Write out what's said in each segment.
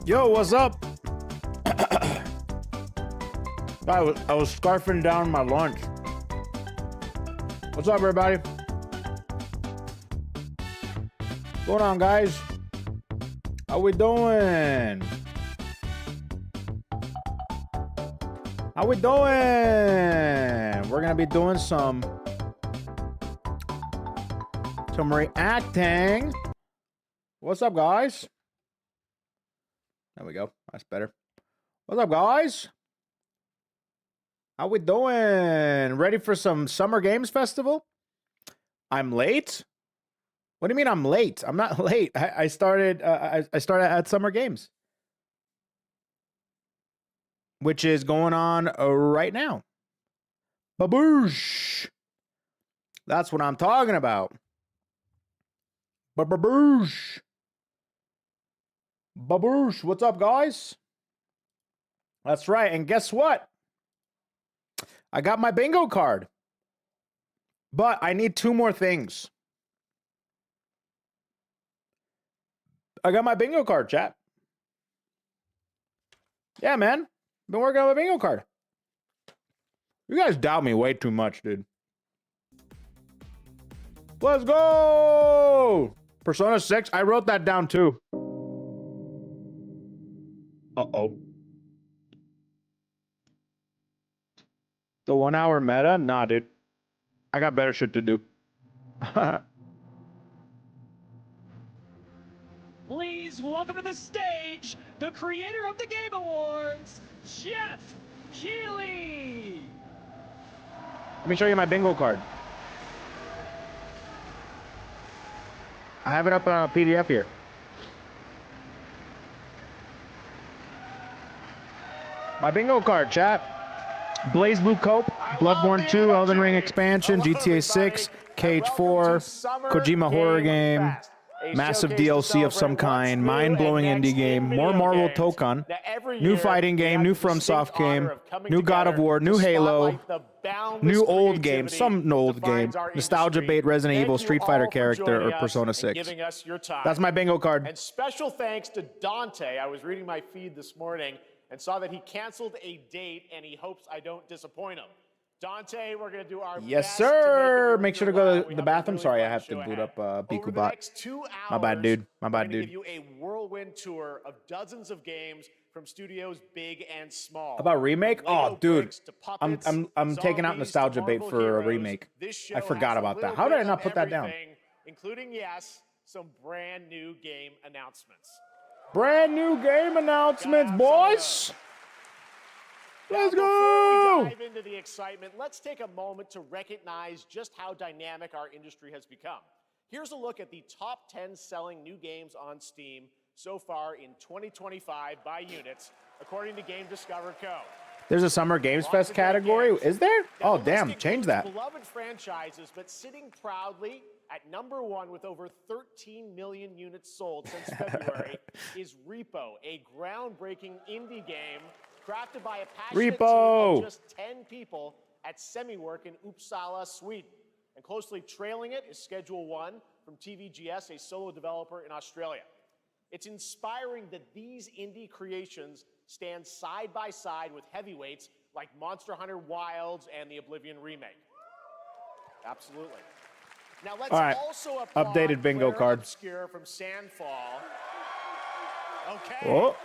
Yo, what's up? I was scarfing down my lunch. What's up, everybody? What's going on, guys? How we doing? How we doing? We're gonna be doing some reacting. What's up, guys? There we go. That's better. What's up, guys? How we doing? Ready for some Summer Games Festival? I'm late? What do you mean I'm late? I'm not late. I started at Summer Games, which is going on right now. Baboosh. That's what I'm talking about. Baboosh. Baboosh. What's up, guys? That's right. And guess what? I got my bingo card. But I need two more things. I got my bingo card, chat. Yeah, man. Been working on my bingo card. You guys doubt me way too much, dude. Let's go! Persona 6. I wrote that down too. Uh-oh. The 1 hour meta? Nah, dude. I got better shit to do. Please welcome to the stage the creator of the Game Awards, Jeff Keighley. Let me show you my bingo card. I have it up on a PDF here. My bingo card, chat. Blaze Blue Cope, Bloodborne 2, Elden Ring expansion, GTA 6, KH4, Kojima horror game, massive DLC of some kind, mind-blowing indie game, more Marvel Tokon, new fighting game, new FromSoft game, new God of War, new Halo, new old game, some old game, nostalgia bait Resident Evil, Street Fighter character, or Persona 6. That's my bingo card. And special thanks to Dante. I was reading my feed this morning and saw that he canceled a date and he hopes I don't disappoint him. Dante, we're going to do our yes, best sir. To make sure to go to the bathroom. Sorry, I have to boot up BikuBot. My bad, dude. My bad, dude. Give you a whirlwind tour of dozens of games from studios big and small. About remake? Oh, dude. I'm taking out nostalgia bait for a remake. I forgot about that. How did I not put that down? Including, yes, some brand new game announcements. Brand new game announcements, boys. Let's go! Before we dive into the excitement, let's take a moment to recognize just how dynamic our industry has become. Here's a look at the top 10 selling new games on Steam so far in 2025 by units, according to Game Discover Co. There's a Summer Games Fest category. Is there? Oh, damn. Change that. Beloved franchises, but sitting proudly at #1 with over 13 million units sold since February is Repo, a groundbreaking indie game crafted by a passionate team of just 10 people at SemiWork in Uppsala, Sweden. And closely trailing it is Schedule 1 from TVGS, a solo developer in Australia. It's inspiring that these indie creations stand side by side with heavyweights like Monster Hunter Wilds and the Oblivion remake. Absolutely. Now let's also applaud updated bingo card. Obscure from Sandfall. Okay. Oh.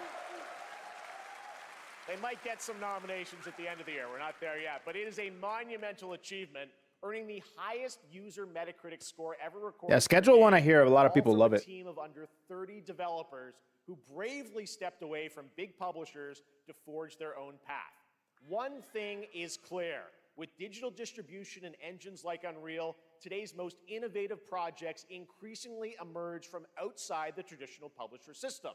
They might get some nominations at the end of the year. We're not there yet, but it is a monumental achievement, earning the highest user Metacritic score ever recorded. Yeah, Schedule 1, I hear a lot of people love it. A team of under 30 developers who bravely stepped away from big publishers to forge their own path. One thing is clear. With digital distribution and engines like Unreal, today's most innovative projects increasingly emerge from outside the traditional publisher system.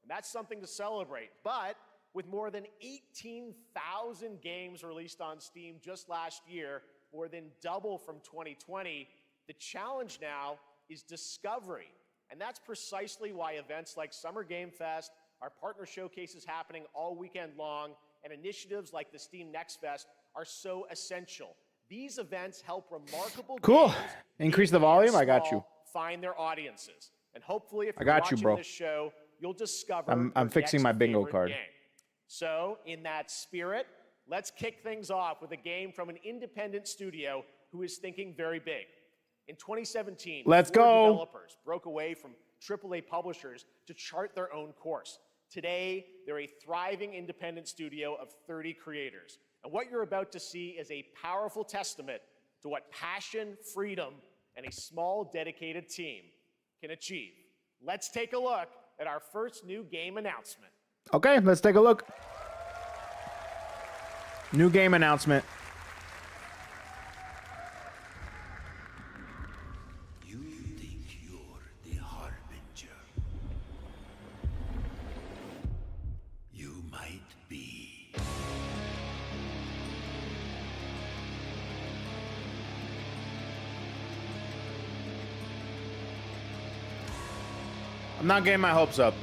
And that's something to celebrate. But with more than 18,000 games released on Steam just last year, more than double from 2020, the challenge now is discovery. And that's precisely why events like Summer Game Fest, our partner showcases happening all weekend long, and initiatives like the Steam Next Fest are so essential. These events help remarkable games, increase the volume. I got you. find their audiences. And hopefully, if I you're got you, watching bro. this show, you'll discover I'm your fixing next my bingo favorite card. game. So, in that spirit, let's kick things off with a game from an independent studio who is thinking very big. In 2017, Let's four go. developers broke away from AAA publishers to chart their own course. Today, they're a thriving independent studio of 30 creators. And what you're about to see is a powerful testament to what passion, freedom, and a small, dedicated team can achieve. Let's take a look at our first new game announcement. Okay, let's take a look. New game announcement. You think you're the harbinger. You might be. I'm not getting my hopes up.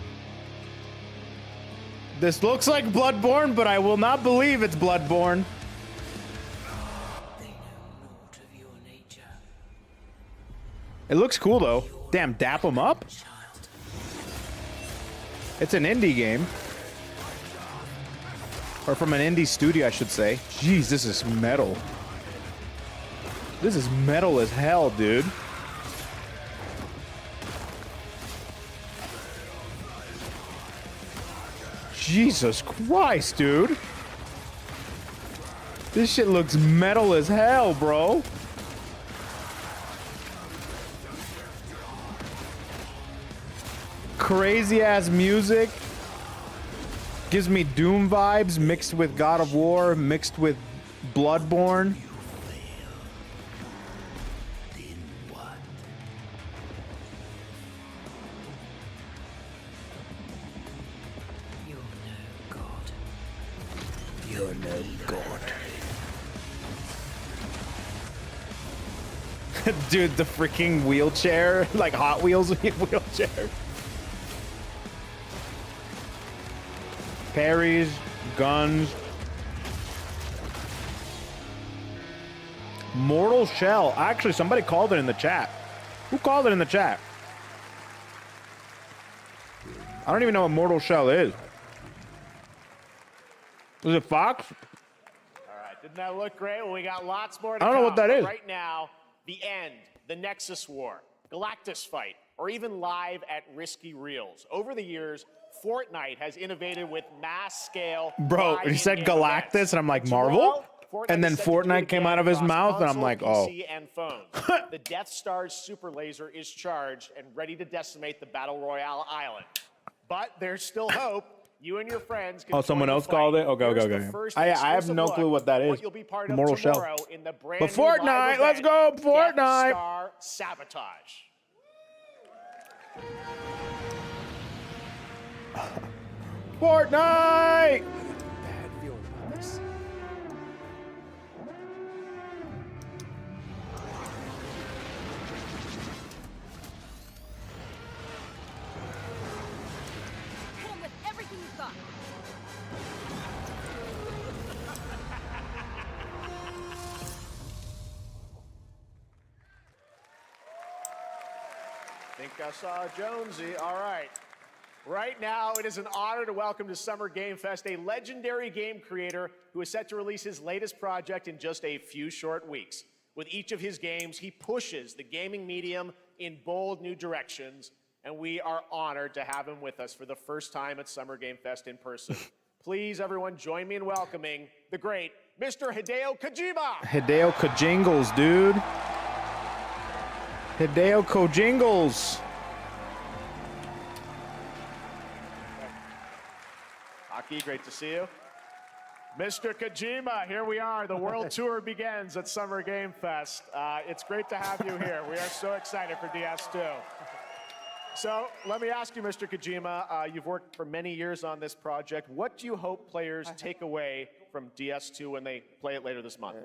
This looks like Bloodborne, but I will not believe it's Bloodborne. They know naught of your nature. It looks cool though. Damn, dap them up? Child. It's an indie game. Or from an indie studio, I should say. Jeez, this is metal. This is metal as hell, dude. Jesus Christ, dude. This shit looks metal as hell, bro. Crazy ass music. Gives me Doom vibes mixed with God of War, mixed with Bloodborne. Then what? You're no god. You're no god. Dude, the freaking wheelchair, like Hot Wheels wheelchair. Parries, guns. Mortal Shell. Actually, somebody called it in the chat. Who called it in the chat? I don't even know what Mortal Shell is. Is it Fox? All right, didn't that look great? Well, we got lots more to I don't know what that but is. Right now, the end, the Nexus War, Galactus Fight, or even live at Risky Reels. Over the years, Fortnite has innovated with mass-scale. Bro, live he said in-game Galactus, events. and I'm like, Tomorrow, Marvel? Fortnite And then is set to do it Fortnite came again out of his across mouth, and I'm console, like, oh. PC, and phones. The Death Star's super laser is charged and ready to decimate the Battle Royale island. But there's still hope. You and your friends can Oh, join someone the else fight. called it? Okay, Here's okay, the okay. first I have exclusive no look clue what that at is. What you'll be part of Mortal Shell. tomorrow in the brand But new live Fortnite, let's event, go, Fortnite. Death Star Sabotage. Fortnite! Bad feeling about this. Hit him with everything you've got. Think I saw Jonesy. All right. Right now, it is an honor to welcome to Summer Game Fest a legendary game creator who is set to release his latest project in just a few short weeks. With each of his games, he pushes the gaming medium in bold new directions, and we are honored to have him with us for the first time at Summer Game Fest in person. Please, everyone, join me in welcoming the great Mr. Hideo Kojima. Hideo Kojingles, dude. Hideo Kojingles. Aki, great to see you. Mr. Kojima, here we are. The world tour begins at Summer Game Fest. It's great to have you here. We are so excited for DS2. So let me ask you, Mr. Kojima, you've worked for many years on this project. What do you hope players take away from DS2 when they play it later this month?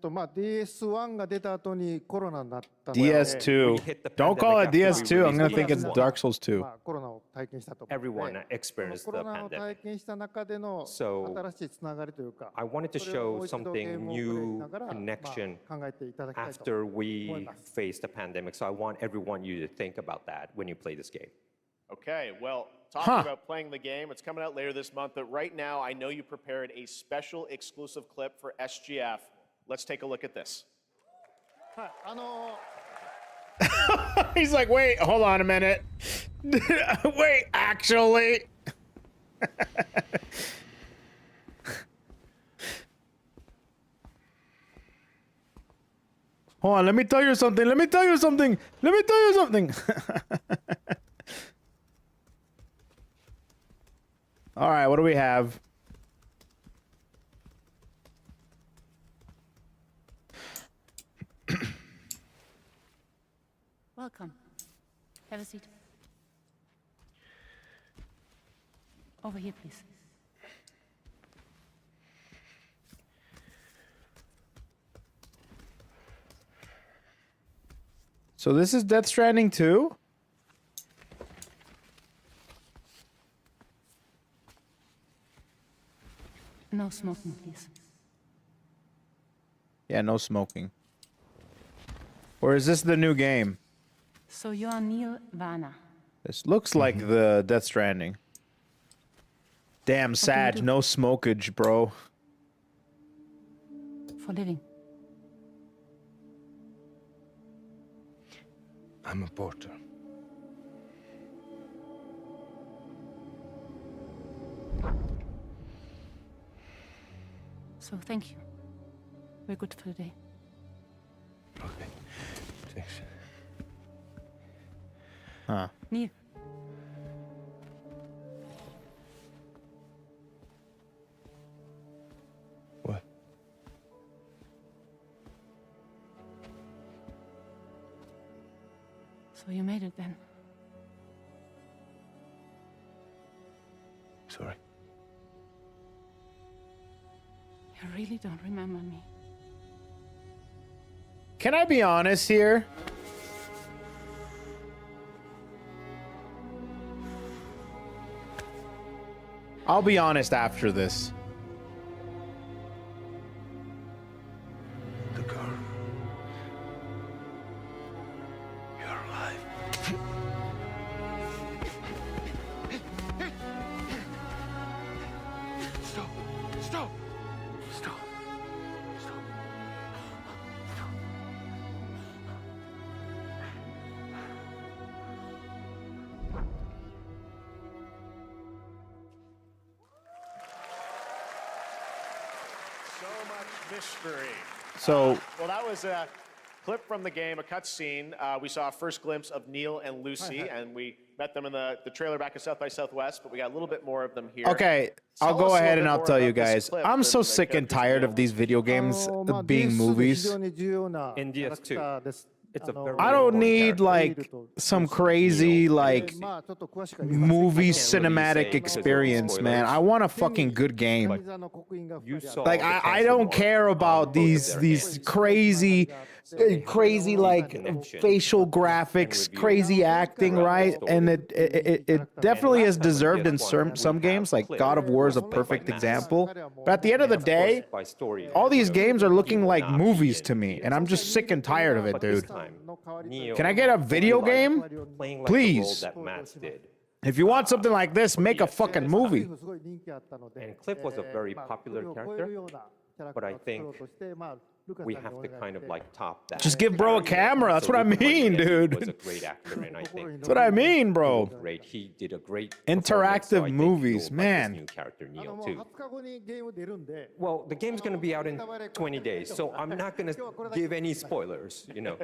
まあ DS1 が出た後にコロナになったので DS2. Don't call it DS2. I'm gonna think it's Dark Souls 2. まあコロナを体験したと思うので Everyone experienced コ the ロナを pandemic. 体験した中での So, 新しいつながりというか I wanted to それをも show う一度 something ゲームをプレイし new ながら、まあ connection 考えていただきたいと after 思い we ます。 faced the pandemic. So I want everyone you to think about that when you play this game. Okay, well, talking about playing the game, it's coming out later this month, but right now I know you prepared a special exclusive clip for SGF. Let's take a look at this. はい、He's like, wait, hold on a minute. Wait, actually. Hold on, let me tell you something. Let me tell you something. Let me tell you something. All right, what do we have? Welcome. Have a seat. Over here, please. So this is Death Stranding 2? No smoking, please. Yeah, no smoking. Or is this the new game? So you are Neil Vana. This looks like the Death Stranding. Damn, sad. do? No smokage, bro. For living. I'm a porter. So thank you. We're good for the day. Okay. Thanks. Huh. Neil. What? So you made it then. Sorry. You really don't remember me. Can I be honest here? I'll be honest after this. The girl. You're alive. Stop. Stop. Stop. Stop. So much mystery. So, Well, that was a clip from the game, a cutscene. We saw a first glimpse of Neil and Lucy, and we met them in the trailer back at South by Southwest, but we got a little bit more of them here. okay, I'll Tell us go a ahead little and bit I'll more tell you about this guys. clip I'm than so the sick and characters tired Neil of these video games being movies. 非常に重要な In キャラ DS2 クターです。 It's a very I don't important need character. like some crazy like まあちょっと詳しくは言えません movie I can't really cinematic say because of experience, man. spoilers. I want a fucking good 神 game. 座の刻印が You 2人あ saw る Like the I cancer don't mark care on about both of these their these hands. crazy like facial graphics, crazy acting, right? And it definitely is deserved in some games. Like God of War is a perfect example. But at the end of the day, By story, all these you know, games are looking will like not be movies in to me, the and I'm just sick and tired of it, But this dude. time, Neo Can I get a video like game? playing like Please. the role that Matt did. If you want something like this, make a fucking movie. すごい人気あったので And Cliff was a very まあ popular それを超えるようなキャラクタ but I ーを作ろ think うとしてまあルカさん We に have お to 願い kind し of て like top that. Just give bro a camera. That's what I Luke mean, Cage was a dude. great actor, and I think That's what I mean, bro. great. He did a great Interactive performance, so I think movies, you'll like man. this new character あ Neo のもう too. 20日後にゲーム出るんで Well, the game's going to be out in 20 days, so I'm not going to give any spoilers. You know,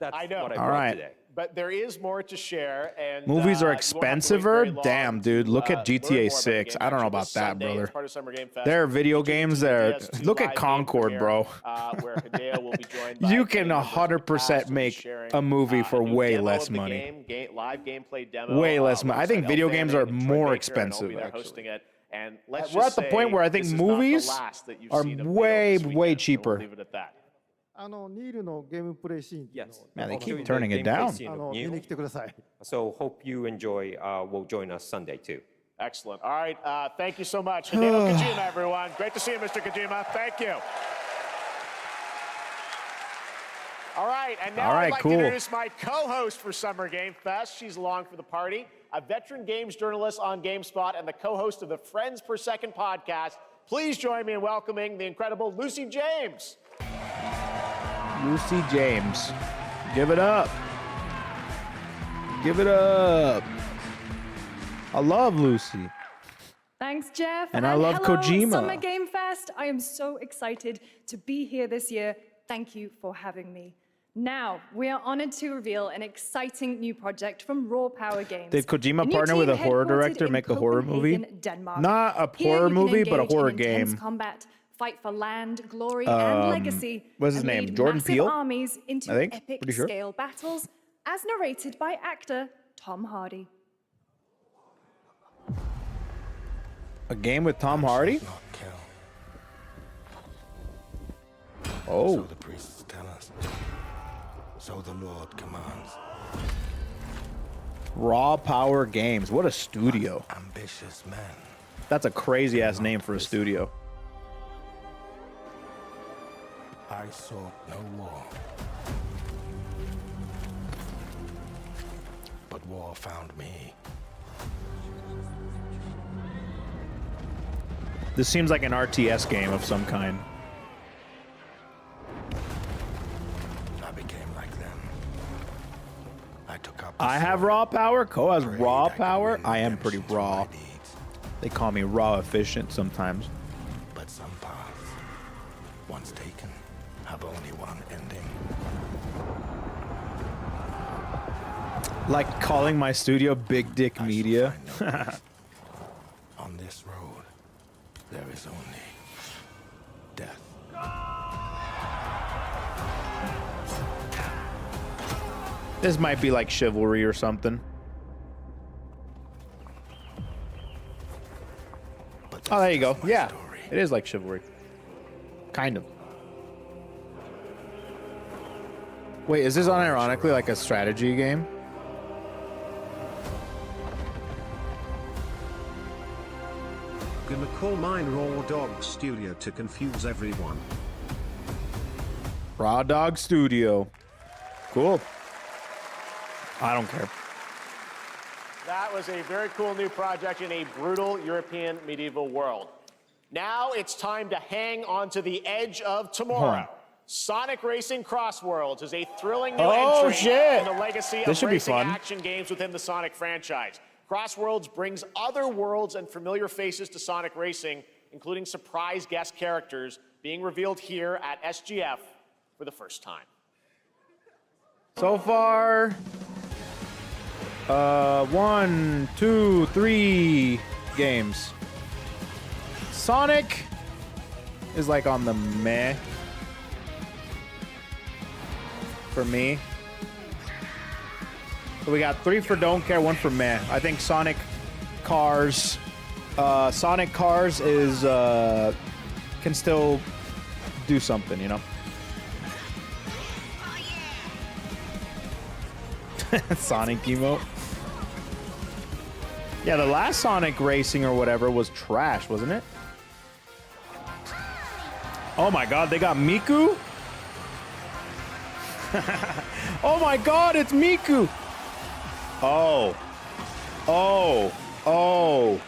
that's I know. what I All brought right. today. But there is more to share, and Movies are you won't have to wait expensiver? very long Damn, to, dude, look at learn GTA more about the 6. game. I don't know Actually, about this that, Sunday, brother. as part of Summer Game Fest, There are video we'll do games the there. DS2 Look live at game Concord, premiere, bro. Where Hideo will be joined by You can many members of the 100% cast who'll be make sharing, a movie a for new way demo less of the money. Live gameplay demo. Way less money. I think alongside video Elfan games are and Troy more Baker, and I'll be expensive, there actually. hosting it. And let's We're just at the point say where I think this is not the movies last that you've are seen of Neo way, this way weekend, and we'll cheaper. leave it at that. あのニールのゲームプレイシーンっていうの Yes. を Man, they I'll show keep you the turning it gameplay down. scene あ of の見 Neo. に来てください So hope you enjoy. Will join us Sunday too. Excellent. All right. Thank you so much. Hideo Kojima, everyone. Great to see you, Mr. Kojima. Thank you. All right. And now All right, I'd like cool. to introduce my co-host for Summer Game Fest. She's along for the party. a veteran games journalist on GameSpot and the co-host of the Friends Per Second podcast. Please join me in welcoming the incredible Lucy James. Lucy James. Give it up. Give it up. I love Lucy. Thanks, Jeff. And I love hello, Kojima. Summer Game Fest. I am so excited to be here this year. Thank you for having me. Now, we are honored to reveal an exciting new project from Raw Power Games. Did Kojima partner with a horror director, make a horror movie? Denmark. Not a Here horror you can movie, but a engage horror in intense game. combat, fight for land, glory, and legacy. what's his and name? lead Jordan massive Peele? armies into I think. epic Pretty sure. scale battles, as narrated by actor Tom Hardy. A game with Tom Hardy? Not kill. Oh. So the priests tell us. So the Lord commands. Raw Power Games. What a studio. Ambitious men. That's a crazy ass name for a studio. I sought no war. But war found me. This seems like an RTS game of some kind. I became like them. I took up. I have raw power. Ko has Prayed raw I could power. win I am pretty redemption through raw. my deeds. They call me raw efficient sometimes. But some paths, once taken, have only one ending. Like calling my studio Big Dick I shall Media. find no peace. On this road, there is only death. This might be like Chivalry or something. But Oh, there that's you go. just my Yeah, story. it is like Chivalry. Kind of. Wait, is this unironically like a strategy game? Gonna call mine Raw Dog Studio to confuse everyone. Raw Dog Studio. Cool. I don't care. That was a very cool new project in a brutal European medieval world. Now it's time to hang onto the edge of tomorrow. Huh. Sonic Racing Cross Worlds is a thrilling new Oh, entry shit. in the legacy This of should be racing fun. action games within the Sonic franchise. Cross Worlds brings other worlds and familiar faces to Sonic Racing, including surprise guest characters being revealed here at SGF for the first time. So far, 1, 2, 3 games. Sonic is like on the meh for me. So we got 3 for don't care, 1 for meh. I think Sonic Cars is can still do something, you know. Sonic emote. Yeah, the last Sonic Racing or whatever was trash, wasn't it? Oh my god, they got Miku? Oh my god, it's Miku! Oh. Oh. Oh.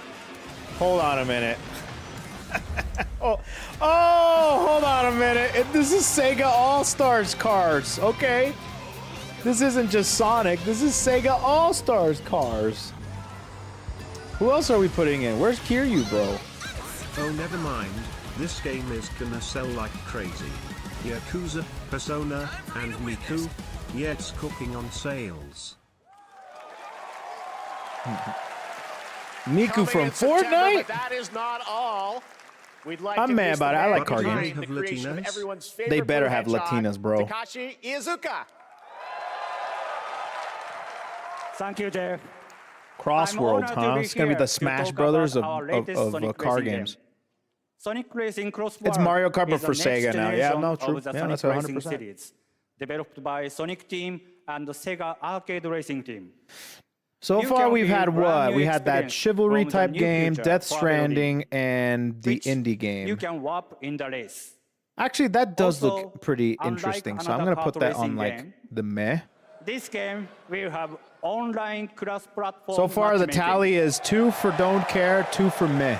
Hold on a minute. Oh, hold on a minute. This is Sega All-Stars Cars, okay? This isn't just Sonic, this is Sega All-Stars Cars. Who else are we putting in? Where's Kiryu, bro? Oh, never mind. This game is gonna sell like crazy. Yakuza, Persona, and Miku. Yeah, it's cooking on sales. Miku Coming from in September, Fortnite? but that is not all. We'd like I'm to mad introduce about the it. I man like car behind games. the They have creation of Latinas? everyone's favorite They better blue have hedgehog, Latinas, bro. Takashi Iizuka. Thank you, Jeff. Crossworld, honored to huh? be It's gonna be here the to Smash talk Brothers about our latest Sonic car racing games. game. Sonic Racing Cross It's Mario Kart, but is the for next Sega now. Yeah, generation no, true. of the Yeah, Sonic that's Racing 100%. series, developed by Sonic Team and the Sega Arcade Racing Team. So You far, can we've feel had brand what? new We had that experience Chivalry from the type new game, future Death for Stranding, and the which indie You game. can warp in the race. Actually, that does Also, look pretty unlike interesting. So I'm another gonna put kart that on racing like game, the meh. this game will have online cross-platform. So far, the matchmaking. tally is 2 for don't care, 2 for meh.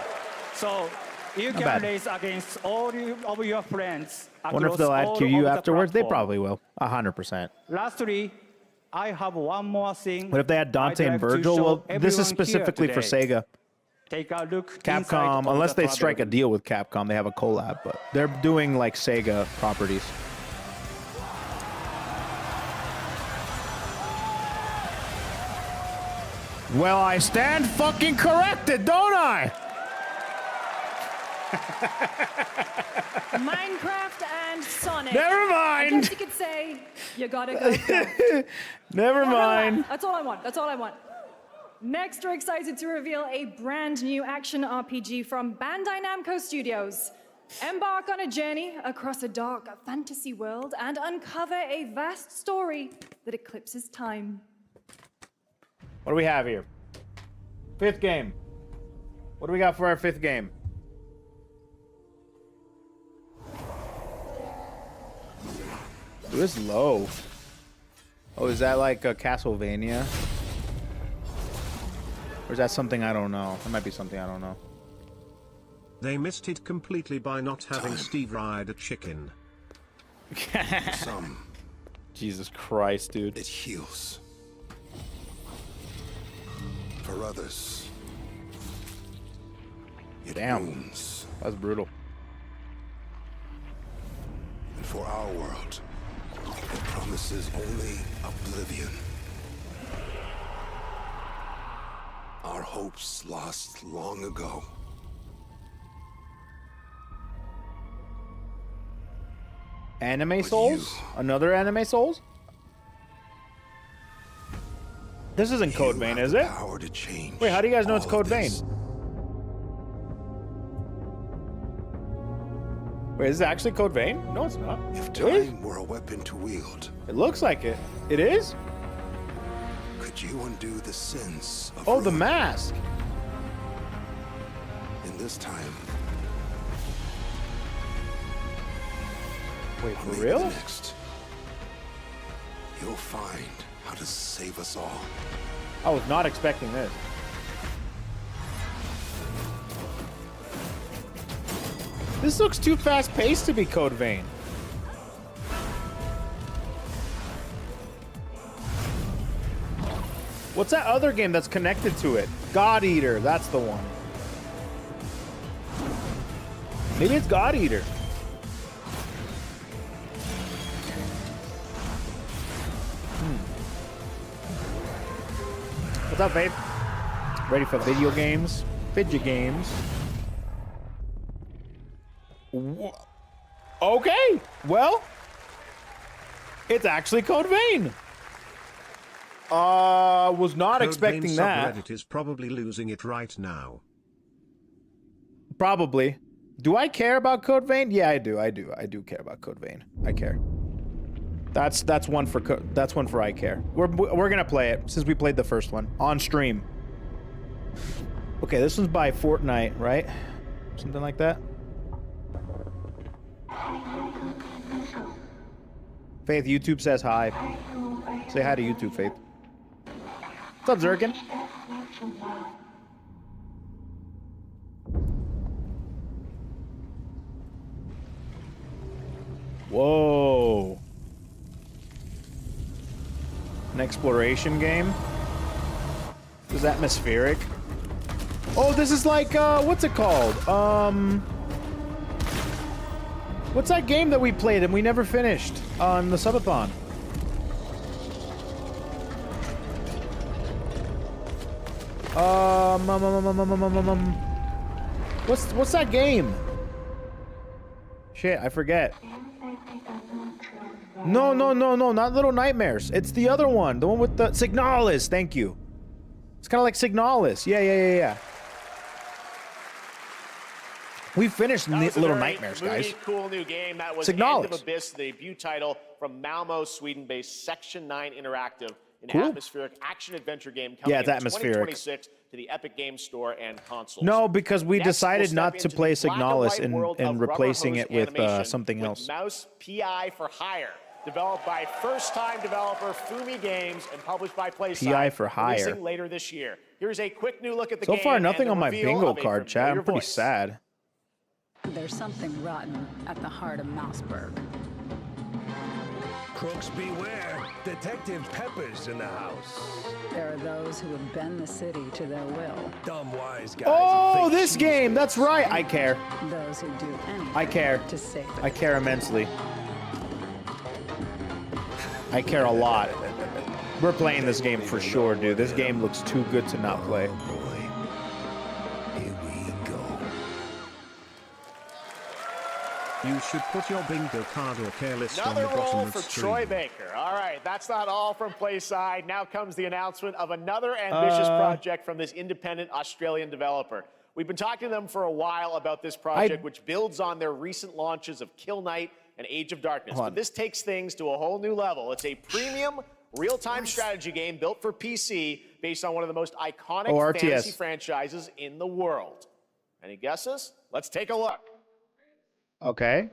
So you can bad. race against all of your friends. Wonder if across they'll add all QU of the afterwards. They platform. probably will. 100%. Lastly, I have one more thing. What if they had Dante I'd and like to Virgil? show Well, this is everyone here specifically for today. Sega. Take a look inside Capcom, of unless the they strike a pavilion. deal with Capcom, they have a collab, but they're doing like Sega properties. Well, I stand fucking corrected, don't I? Minecraft and Sonic. Never I mind. guess you could say you gotta go. Never mind. That's all I want. That's all I want. Next, we're excited to reveal a brand new action RPG from Bandai Namco Studios. Embark on a journey across a dark fantasy world and uncover a vast story that eclipses time. What do we have here? 5th game. What do we got for our 5th game? Ooh, this is low. Oh, is that like a Castlevania? Or is that something I don't know? That might be something I don't know. They missed it completely by not having Steve ride a chicken. Some, Jesus Christ, dude. it heals. For others, it Damn. wounds. That's brutal. And for our world, it promises only oblivion. Our hopes lost long ago. Anime But Souls? you- Another Anime Souls? This isn't Code You Vein, have is the it? Power to change Wait, how do you guys know it's all Code of Vein? this. Wait, is it actually Code Vein? No, it's not. If It is? time were a weapon to wield, It looks like it. It is? could you undo the sins of Oh, the ruin? mask. In this time, Wait, or for maybe real? the next, you'll find how to save us all. I was not expecting this. This looks too fast-paced to be Code Vein. What's that other game that's connected to it? God Eater, that's the one. Maybe it's God Eater. What's up, babe? Ready for video games? Fidget games. Okay, well, it's actually Code Vein. Was not Code expecting Vein that. subreddit is probably losing it right now. Probably. Do I care about Code Vein? Yeah, I do. I do care about Code Vein. I care. That's one for I care. We're gonna play it since we played the first one on stream. Okay, this one's by Fortnite, right? Something like that. Faith, YouTube says hi. Say hi to YouTube, Faith. What's up, Zerkin? Whoa. An exploration game? This is atmospheric. Oh, this is like, what's it called? What's that game that we played and we never finished on the subathon? What's that game? Shit, I forget. No, not Little Nightmares. It's the other one, the one with the Signalis. Thank you. It's kind of like Signalis. Yeah. We finished That was a Little very Nightmares, moody, guys. cool new game. That was Signalis. End of Abyss, the debut title from Malmo, Sweden-based Section 9 Interactive, an Cool. atmospheric action-adventure game coming Yeah, it's in atmospheric. 2026 to the Epic Games Store and consoles. No, because we Next, we'll decided step not to into play the black and Signalis white world and of replacing rubber it hose with animation something with else. Mouse PI for Hire. developed by first-time developer Fumi Games and published by PlaySide. PI for hire. Releasing later this year. Here's a quick new look at the So game. far, and nothing the on my reveal bingo of a card, chat. familiar I'm pretty voice. sad. There's something rotten at the heart of Mouseburg. Crooks beware. Detective Pepper's in the house. There are those who would bend the city to their will. Dumb wise guys. Oh, this game. That's right. I care. Those who do anything I care. to save it. I care immensely. I care a lot. We're playing this game for sure, dude. This game looks too good to not play. Here we go. You should put your bingo card or care list on Another the bottom roll of for stream. Troy Baker. All right, that's not all from PlaySide. Now comes the announcement of another ambitious project from this independent Australian developer. We've been talking to them for a while about this project, which builds on their recent launches of Kill Knight and Age of Darkness. But this takes things to a whole new level. It's a premium real-time strategy game built for PC based on one of the most iconic fantasy franchises in the world. Any guesses? Let's take a look. Okay.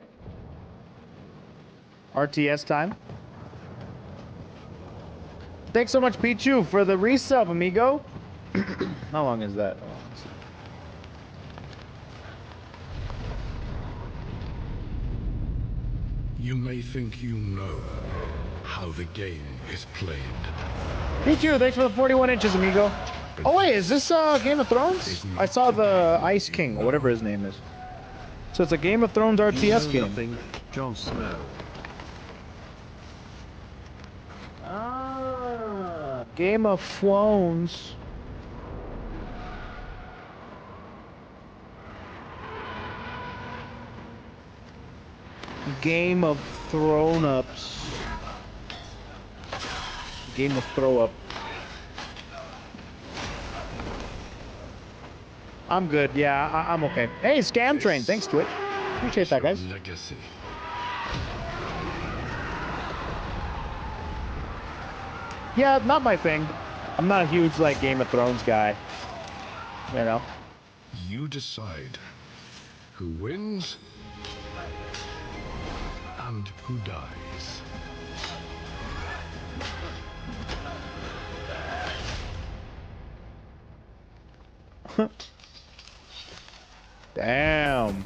RTS time. Thanks so much, Pichu, for the resub, amigo. How long is that? You may think you know how the game is played. Pichu, thanks for the 41 inches, amigo. Oh wait, is this Game of Thrones? I saw the Ice King, or whatever his name is. So it's a Game of Thrones RTS game. Nothing, Jon Snow. Ah, Game of Thrones. Game of Thrown-ups. Game of Throw-up. I'm good. Yeah, I'm okay. Hey, Scam Train. Thanks, Twitch. Appreciate that, guys. Legacy. Yeah, not my thing. I'm not a huge, like, Game of Thrones guy. You know? You decide who wins and who dies. Damn.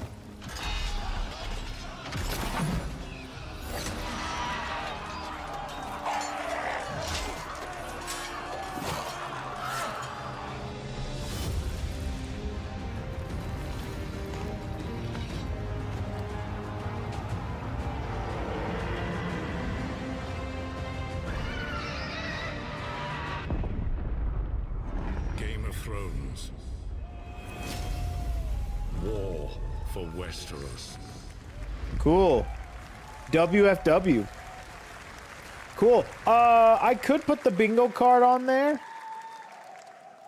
Game of Thrones. War for Westeros. Cool. WFW. Cool. I could put the bingo card on there.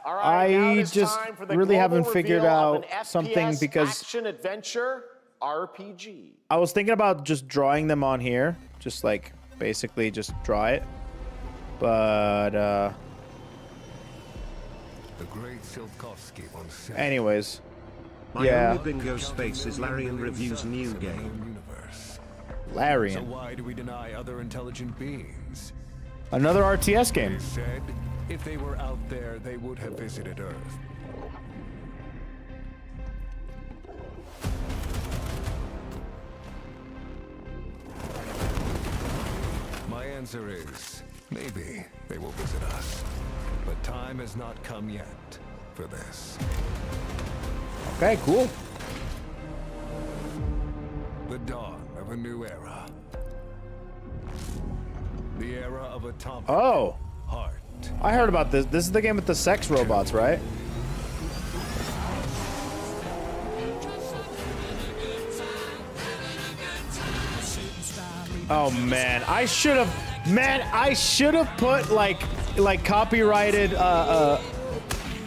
All right, now it I is just time for the really global haven't figured reveal of out an something FPS because action adventure RPG. I was thinking about just drawing them on here. Just like basically just draw it. But The great Silkovsky once said, anyways. My Yeah. only bingo space is Larian Reviews new game. universe. Larian. So why do we deny other intelligent beings? Another RTS game. They said if they were out there, they would have visited Earth. My answer is maybe they will visit us, but time has not come yet for this. Okay, cool. The dawn of a new era. The era of atomic Oh, heart. I heard about this. This is the game with the sex robots, right? Oh man, I should have put like copyrighted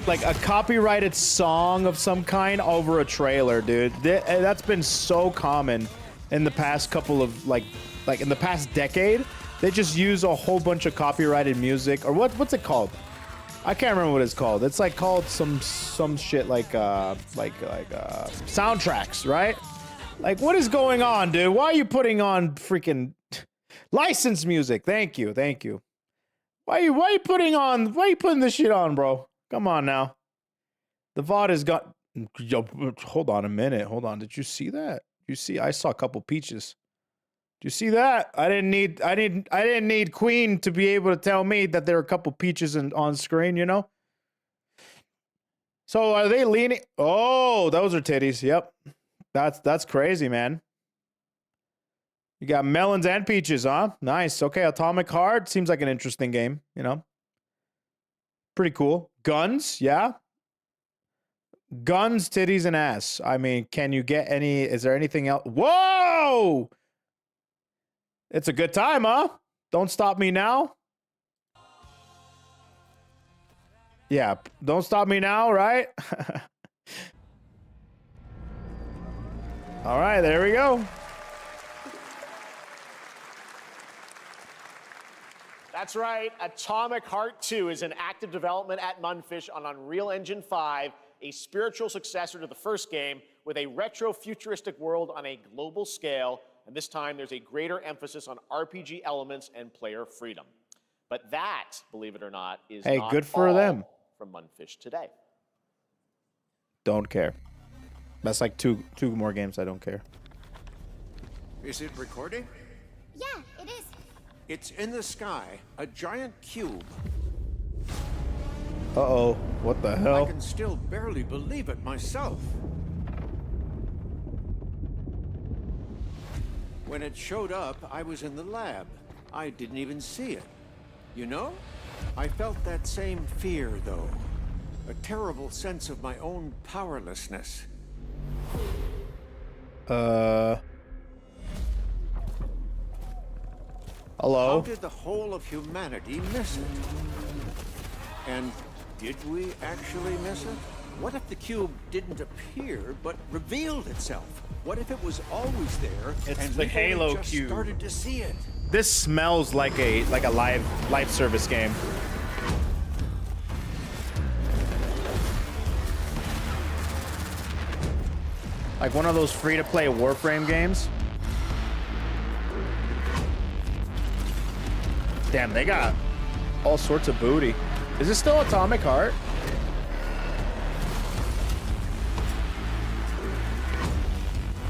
like a copyrighted song of some kind over a trailer, dude. That's been so common in the past couple of like in the past decade. They just use a whole bunch of copyrighted music, or what's it called? I can't remember what it's called. It's like called some shit like soundtracks, right? Like, what is going on, dude? Why are you putting on freaking License music. Thank you. Thank you. Why you putting this shit on, bro? Come on now. The VOD has got. Yo, hold on a minute. Hold on. Did you see that? I saw a couple peaches. Did you see that? I didn't need Queen to be able to tell me that there are a couple peaches on screen, you know? So are they leaning? Oh, those are titties. Yep. That's crazy, man. You got melons and peaches, huh? Nice. Okay, Atomic Heart seems like an interesting game, you know? Pretty cool. Guns, yeah. Guns, titties, and ass. I mean, can you get any? Is there anything else? Whoa! It's a good time, huh? Don't stop me now. Yeah, don't stop me now, right? All right, there we go. That's right. Atomic Heart 2 is in active development at Munfish on Unreal Engine 5, a spiritual successor to the first game with a retro-futuristic world on a global scale, and this time there's a greater emphasis on RPG elements and player freedom. But that, believe it or not, is not good for all them. From Munfish today. Don't care. That's like two more games I don't care. Is it recording? Yeah, it is. It's in the sky, a giant cube. Uh-oh, what the hell? I can still barely believe it myself. When it showed up, I was in the lab. I didn't even see it. You know? I felt that same fear, though. A terrible sense of my own powerlessness. Hello? How did the whole of humanity miss it? And did we actually miss it? What if the cube didn't appear, but revealed itself? What if it was always there? It's and the we Halo just cube. Started to see it. This smells like a live service game. Like one of those free-to-play Warframe games. Damn, they got all sorts of booty. Is this still Atomic Heart?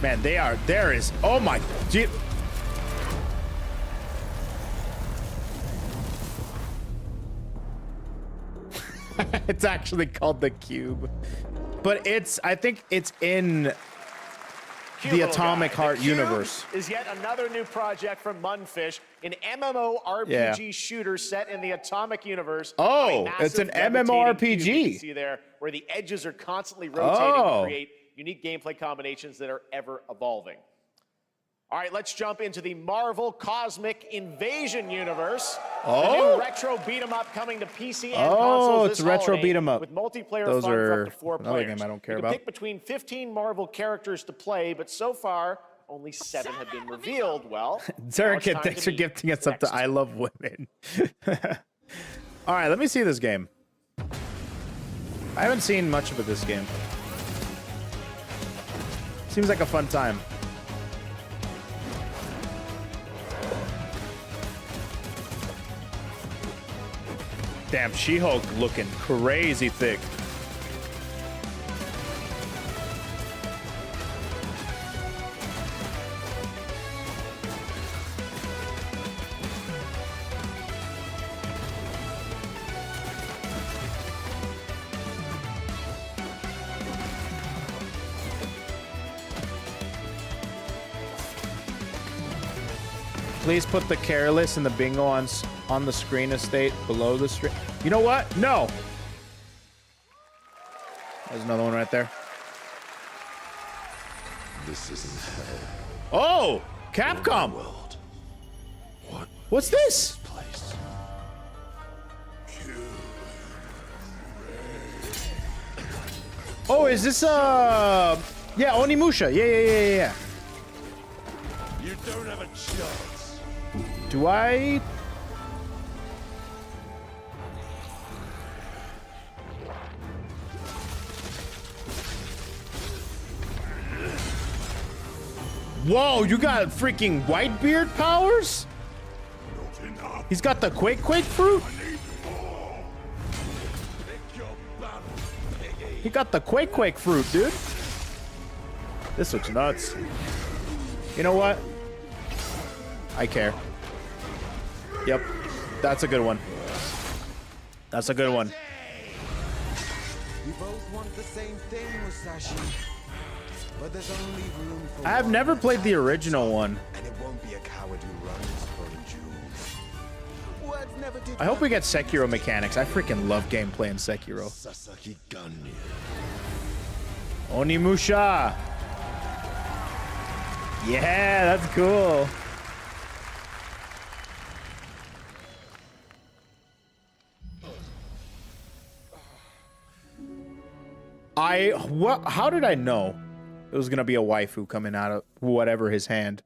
Man, there is, oh my, gee. It's actually called the Cube. But I think it's in the Atomic Heart universe. Is yet another new project from Munfish, an MMO RPG shooter set in the Atomic universe. Oh, it's an MMORPG. You can see there where the edges are constantly rotating to create unique gameplay combinations that are ever evolving. All right, let's jump into the Marvel Cosmic Invasion universe. The new retro beat 'em up coming to PC and consoles this it's retro holiday beat 'em up. with multiplayer Those fun for are up to 4 another players. game I don't care you can about. pick between 15 Marvel characters to play, but so far only 7 have been revealed. Well, Zerkit, thanks for gifting us up to I Love Women. All right, let me see this game. I haven't seen much of this game. Seems like a fun time. Damn, She-Hulk looking crazy thick. Please put the careless and the bingo on the screen estate below the screen. You know what? No. There's another one right there. This isn't hell. Oh, Capcom. World. What's this? Place. Oh, is this yeah, Onimusha. Yeah. You don't have a chance. Do I? Whoa, you got freaking Whitebeard powers? He's got the Quake fruit? He got the Quake fruit, dude. This looks nuts. You know what? I care. Yep. That's a good one. That's a good one. We both want the same thing, Musashi. But there's only room for I have never played the original one. and it won't be a coward who runs from jewels. Words never did I hope we get Sekiro mechanics. I freaking love gameplay in Sekiro. Sasaki Gun. Onimusha. Yeah, that's cool. How did I know it was gonna be a waifu coming out of whatever his hand?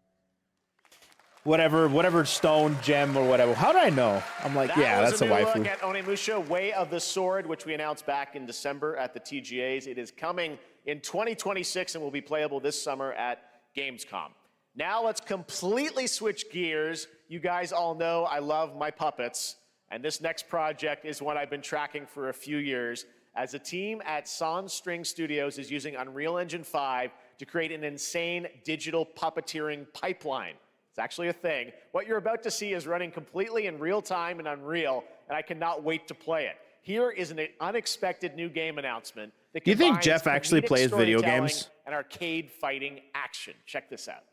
Whatever stone, gem, or whatever. How did I know? I'm like, yeah, that's a new waifu. Look at Onimusha, Way of the Sword, which we announced back in December at the TGAs. It is coming in 2026 and will be playable this summer at Gamescom. Now let's completely switch gears. You guys all know I love my puppets, and this next project is one I've been tracking for a few years, as a team at Sans String Studios is using Unreal Engine 5 to create an insane digital puppeteering pipeline. It's actually a thing. What you're about to see is running completely in real time in Unreal, and I cannot wait to play it. Here is an unexpected new game announcement that Do you think combines Jeff actually comedic plays video storytelling games? and arcade fighting action. Check this out.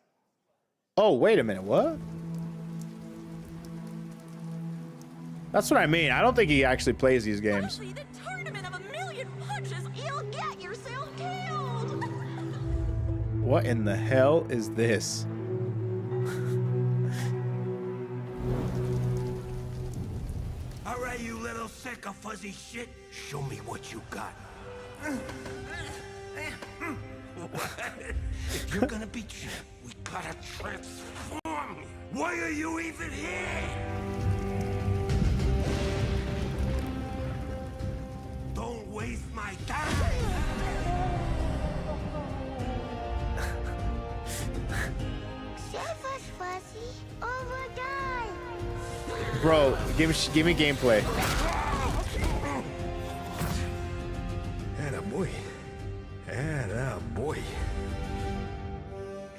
Oh, wait a minute, what? That's what I mean. I don't think he actually plays these games. The tournament of a million punches, you'll get yourself killed. What in the hell is this? All right, you little sack of fuzzy shit. Show me what you got. If you're gonna be champ, we gotta transform you. Why are you even here? Don't waste my time. Save us, Fuzzy, or we'll die. Bro, give me gameplay. Atta boy. Atta boy.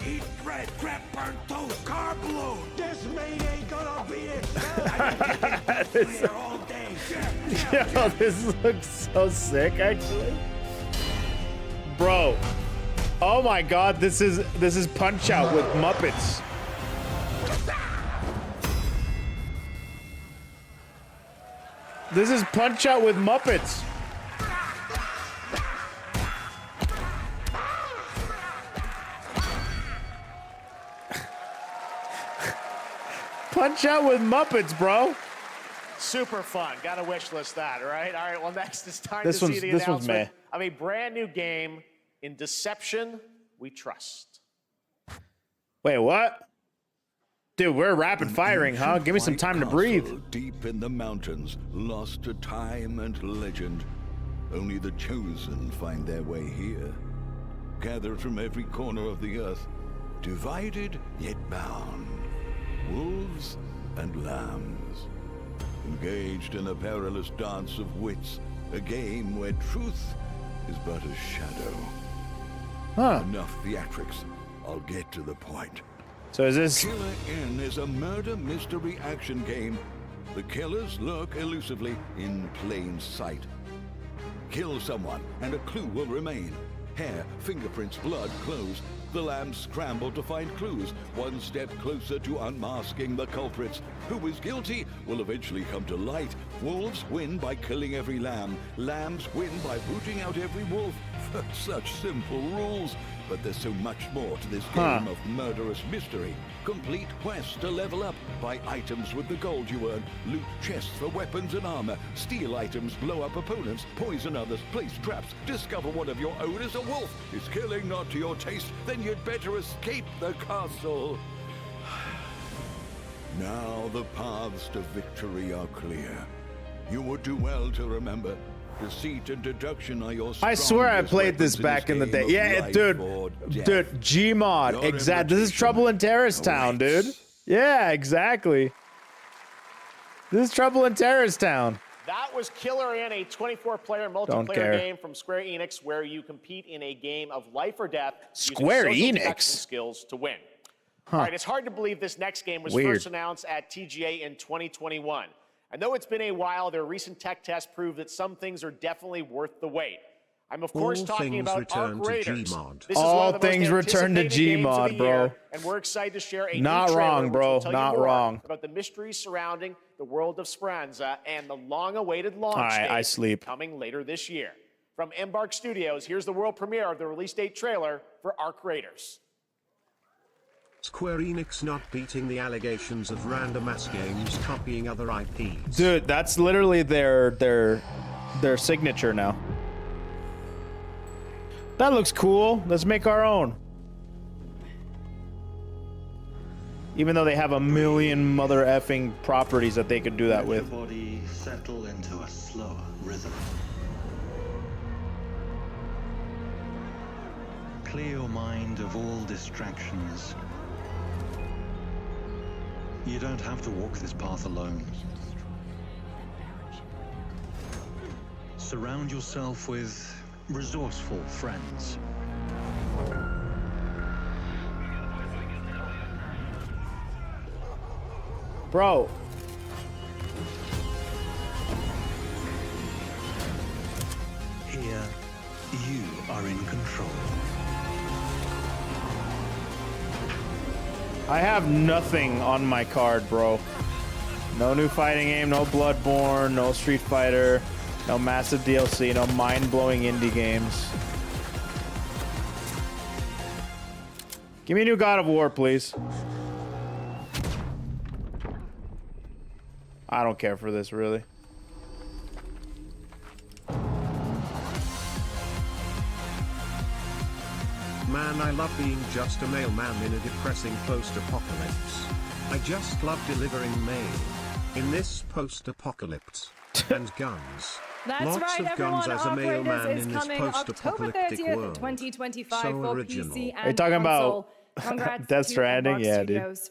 Eat bread, crap, burnt toast, carb load. This mate ain't gonna beat it. All day. Yo, this looks so sick, actually. Bro. Oh my god, this is Punch Out with Muppets. This is Punch Out with Muppets. Punch Out with Muppets, bro. Super fun. Gotta wish list that, right? All right, well, next it's time This to see one's- the this one's announcement meh. of a brand new game in Deception We Trust. Wait, what? Dude, we're rapid firing, huh? Give me some time to breathe. Deep in the mountains, lost to time and legend. Only the chosen find their way here. Gathered from every corner of the earth, divided yet bound. Wolves and lambs. Engaged in a perilous dance of wits, a game where truth is but a shadow. Huh. Enough theatrics. I'll get to the point. So is this... Killer Inn is a murder mystery action game. The killers lurk elusively in plain sight. Kill someone and a clue will remain. Hair, fingerprints, blood, clothes. The lambs scramble to find clues, one step closer to unmasking the culprits. Who is guilty will eventually come to light. Wolves win by killing every lamb. Lambs win by rooting out every wolf. Such simple rules. But there's so much more to this game of murderous mystery. Complete quests to level up. Buy items with the gold you earn. Loot chests for weapons and armor. Steal items, blow up opponents, poison others, place traps. Discover one of your own is a wolf. Is killing not to your taste? Then you'd better escape the castle. Now the paths to victory are clear. You would do well to remember. Deceit and deduction are your I swear I played this back in the day. Yeah, dude, Gmod, exactly. This is Trouble in Terrorist Town, dude. Yeah, exactly. This is Trouble in Terrorist Town. That was Killer in, a 24-player multiplayer game from Square Enix where you compete in a game of life or death Square using social Enix? deduction skills to win. Huh. All right, it's hard to believe this next game was Weird. first announced at TGA in 2021. And though it's been a while, their recent tech tests prove that some things are definitely worth the wait. I'm of course talking about Arc Raiders. This is All one of the things most return to anticipated games of Gmod, the bro. year, and we're excited to share a Not new trailer wrong, which bro. will tell Not you more wrong. about the mysteries surrounding the world of Speranza and the long-awaited launch All right, date I sleep. coming later this year. From Embark Studios, here's the world premiere of the release date trailer for Arc Raiders. Square Enix not beating the allegations of random ass games copying other IPs. Dude, that's literally their signature now. That looks cool. Let's make our own. Even though they have a million mother effing properties that they could do that with. Let your body settle into a slower rhythm. Clear your mind of all distractions. You don't have to walk this path alone. Surround yourself with resourceful friends. Bro. Here, you are in control. I have nothing on my card, bro. No new fighting game, no Bloodborne, no Street Fighter, no massive DLC, no mind-blowing indie games. Give me a new God of War, please. I don't care for this, really. Man, I love being just a mailman in a depressing post-apocalypse. I just love delivering mail in this post-apocalypse. And guns. That's Lots right, of everyone. guns as a Arc mailman Raiders is in this coming October post-apocalyptic 30th, world. 2025 So for original. PC Are you and talking console. about Congrats Death to Stranding? Embark Yeah, dude. Studios.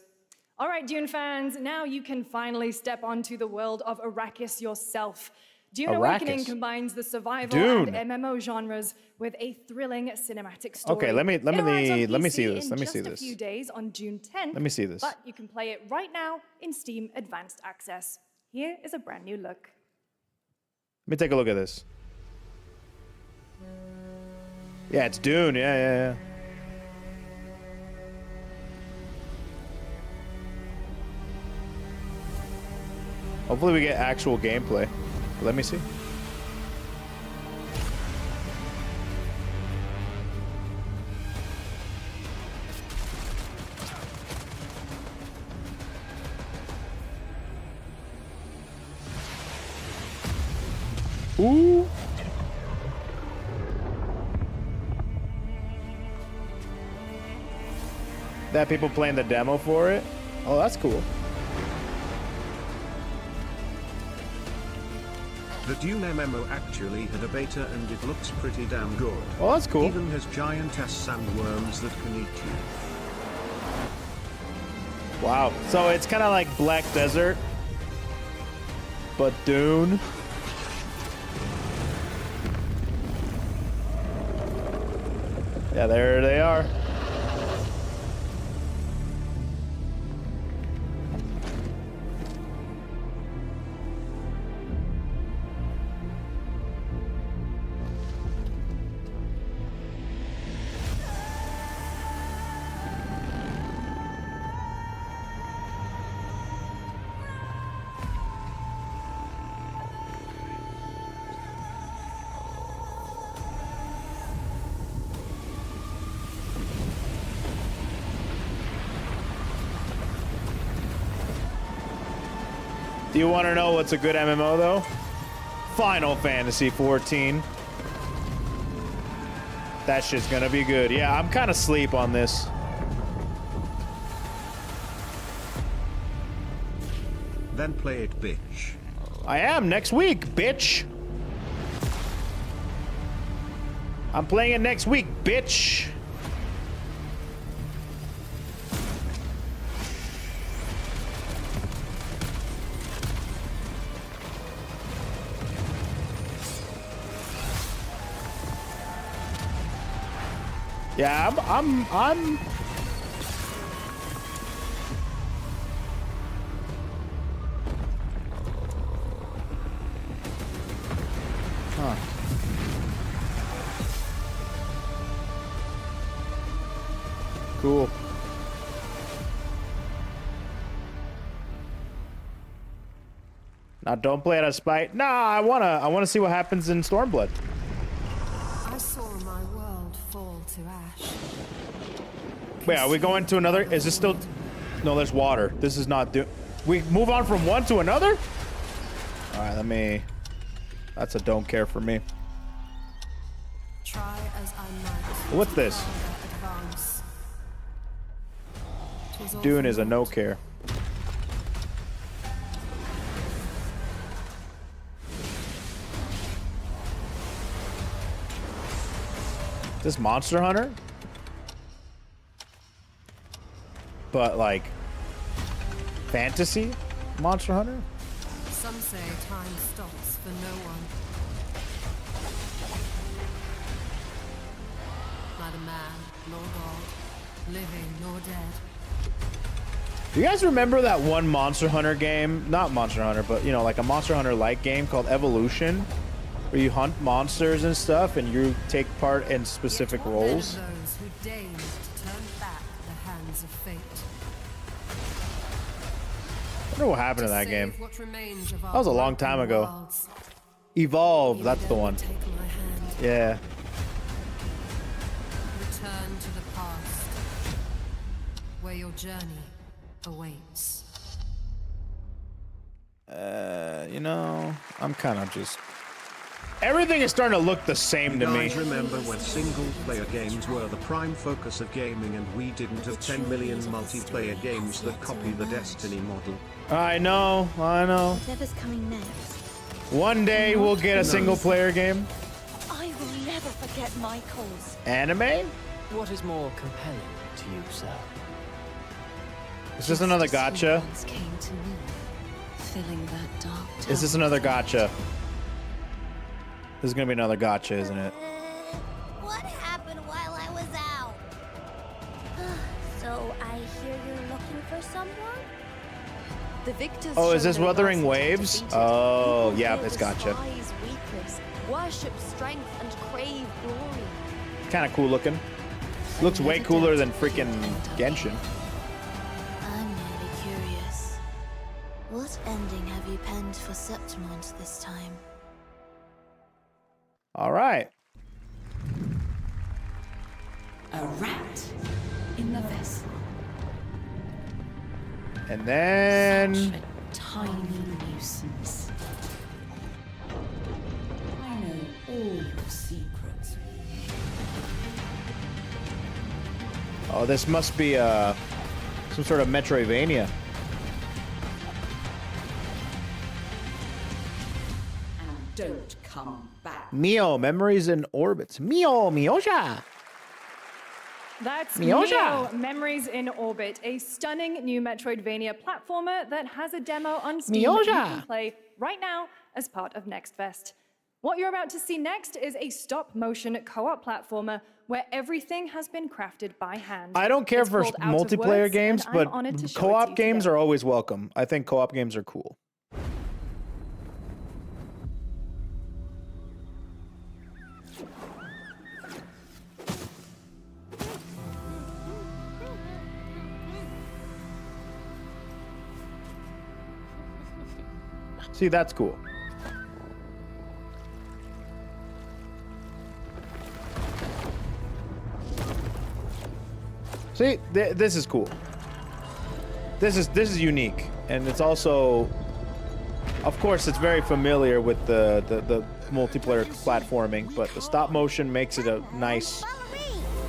All right, Dune fans, now you can finally step onto the world of Arrakis yourself. Dune Awakening Arrakis. combines the survival Dune. and MMO genres with a thrilling cinematic story. Okay, let me It arrives on see PC this. in Let me just see a this. few days on June 10th. Let me see this. But you can play it right now in Steam Advanced Access. Here is a brand new look. Let me take a look at this. Yeah, it's Dune. Yeah. Hopefully we get actual gameplay. Let me see. Ooh. That people playing the demo for it? Oh, that's cool. The Dune MMO actually had a beta and it looks pretty damn good. Oh, that's cool. Even has giant-ass sandworms that can eat you. Wow. So it's kind of like Black Desert, but Dune. Yeah, there they are. Do you want to know what's a good MMO though? Final Fantasy 14. That shit's gonna be good. Yeah, I'm kind of sleep on this. Then play it, bitch. I am next week, bitch. I'm playing it next week, bitch. Yeah, I'm Huh. Cool. Now don't play out of spite. Nah, I wanna see what happens in Stormblood. I saw my world fall to ash. Wait, are we going to another? Is this still? No, there's water. This is not we move on from one to another? All right, let me. That's a don't care for me. Try as I might. What's this? Dune is a no care. Is this Monster Hunter? But like fantasy Monster Hunter? Some say time stops for no one. Neither man nor God, living nor dead. Do you guys remember that one Monster Hunter game? Not Monster Hunter, but you know, like a Monster Hunter-like game called Evolution, where you hunt monsters and stuff, and you take part in specific roles. Those who deigned to turn back the hands of fate. I wonder what happened to that game. What remains of our That was a long time ago. worlds. Evolve, that's the one. Take my hand. Yeah. Return to the past, where your journey awaits. You know, I'm kind of just... Everything is starting to look the same to me. Guys, remember when single-player games were the prime focus of gaming and we didn't have 10 million multiplayer games that copy the Destiny model? I know. Whatever's coming next, One day we'll get a single-player game. I will never forget my cause. Anime? What is more compelling to you, sir? Is this another gacha? Came to me, filling that dark Is this another gacha? This is gonna be another gacha, isn't it? What happened while I was out? So I hear you're looking for someone? The victors. Oh, is this Wuthering Waves? Oh, yeah, it's gacha. Weakness, worship strength, and crave glory. Kind of cool looking. Looks way cooler than freaking Genshin. I'm really curious. What ending have you penned for Septimont this time? All right. A rat in the vessel. And then... Such a tiny nuisance. I know all your secrets. Oh, this must be some sort of Metroidvania. And don't come back. Mio, Memories in Orbits. Miosha. That's Miosha. Neo, Memories in Orbit, a stunning new Metroidvania platformer that has a demo on Steam that you Miosha. can play right now as part of Next Fest. What you're about to see next is a stop-motion co-op platformer where everything has been crafted by hand. I don't care It's for called Out of multiplayer Words, games, and but I'm honored to show it to co-op you games today. are always welcome. I think co-op games are cool. See, that's cool. See, this is cool. This is unique, and it's also, of course, it's very familiar with the multiplayer platforming, but the stop motion makes it a nice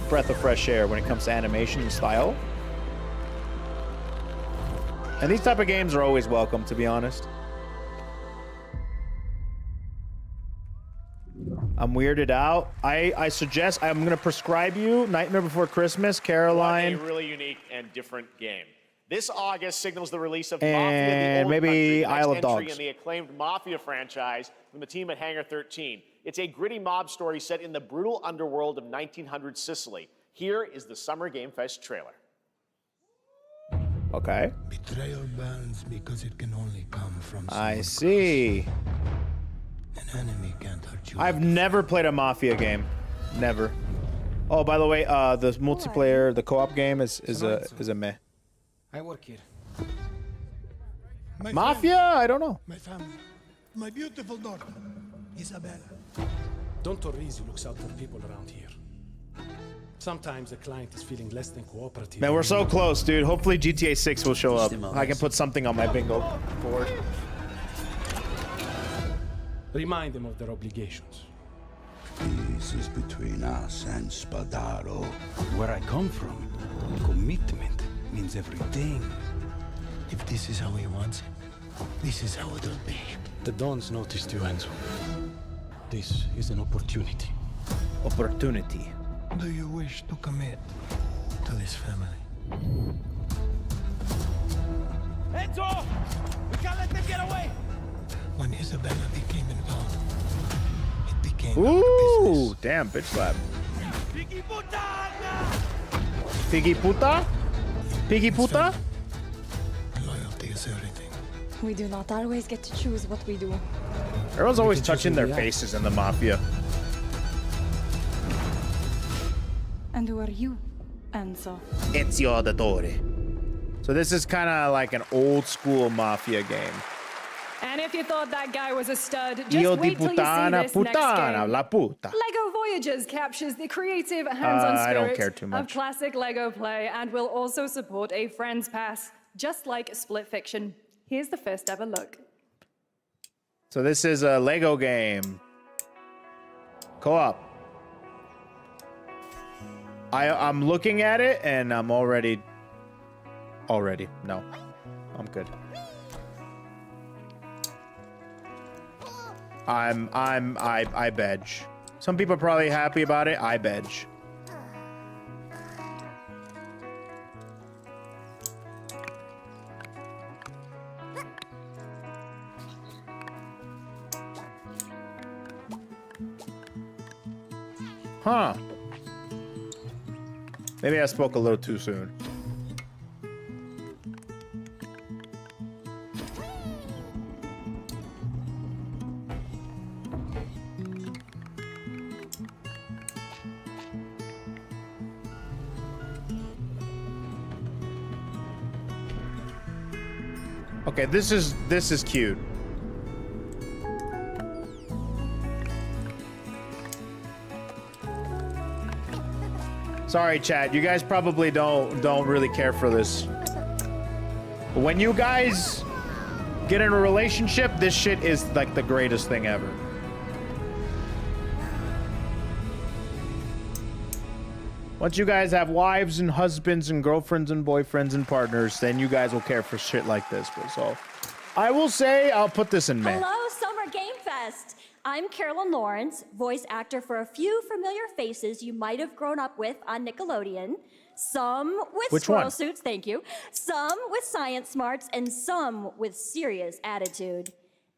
breath of fresh air when it comes to animation and style. And these type of games are always welcome, to be honest. I'm weirded out. I suggest, I'm gonna prescribe you Nightmare Before Christmas, Caroline. What a really unique and different game. This August signals the release of And Mafia: The Old maybe Country, the next Isle of entry Dogs. in the acclaimed Mafia franchise from the team at Hangar 13. It's a gritty mob story set in the brutal underworld of 1900 Sicily. Here is the Summer Game Fest trailer. Okay. Betrayal burns because it can only come from I see. An enemy can't hurt you. I've never played a Mafia game. Never. Oh, by the way, the multiplayer, the co-op game is a meh. I work here. Mafia? I don't know. My family. My beautiful daughter, Isabella. Don Torrisi looks out for people around here. Sometimes the client is feeling less than cooperative. Man, we're so close, dude. Hopefully GTA 6 will show up. I can put something on my bingo board. Remind them of their obligations. This is between us and Spadaro. Where I come from, commitment means everything. If this is how he wants it, this is how it'll be. The Dons noticed you, Enzo. This is an opportunity. Opportunity. Do you wish to commit to this family? Enzo! We can't let them get away! When Isabella became involved, it became Ooh, damn, bitch slap. Piggy puta! Piggy puta? Piggy puta? Loyalty is everything. We do not always get to choose what we do. Everyone's always touching their faces in the Mafia. And who are you, Enzo? Ezio Auditore. So this is kind of like an old school Mafia game. And if you thought that guy was a stud, just Io di wait till you see puttana, this next puttana, game. la puta. LEGO Voyages captures the creative, hands-on I don't spirit care too of much. classic LEGO play and will also support a Friends Pass, just like Split Fiction. Here's the first ever look. So this is a Lego game. Co-op. I'm looking at it and I'm already no. I'm good. I bedge. Some people are probably happy about it. I bedge. Huh. Maybe I spoke a little too soon. Okay, this is cute. Sorry, chat. You guys probably don't really care for this. But when you guys get in a relationship, this shit is like the greatest thing ever. Once you guys have wives and husbands and girlfriends and boyfriends and partners, then you guys will care for shit like this. But so, I will say I'll put this in May. Hello, Summer Game Fest. I'm Carolyn Lawrence, voice actor for a few familiar faces you might have grown up with on Nickelodeon. Some with squirrel suits, thank you. Some with science smarts, and some with serious attitude.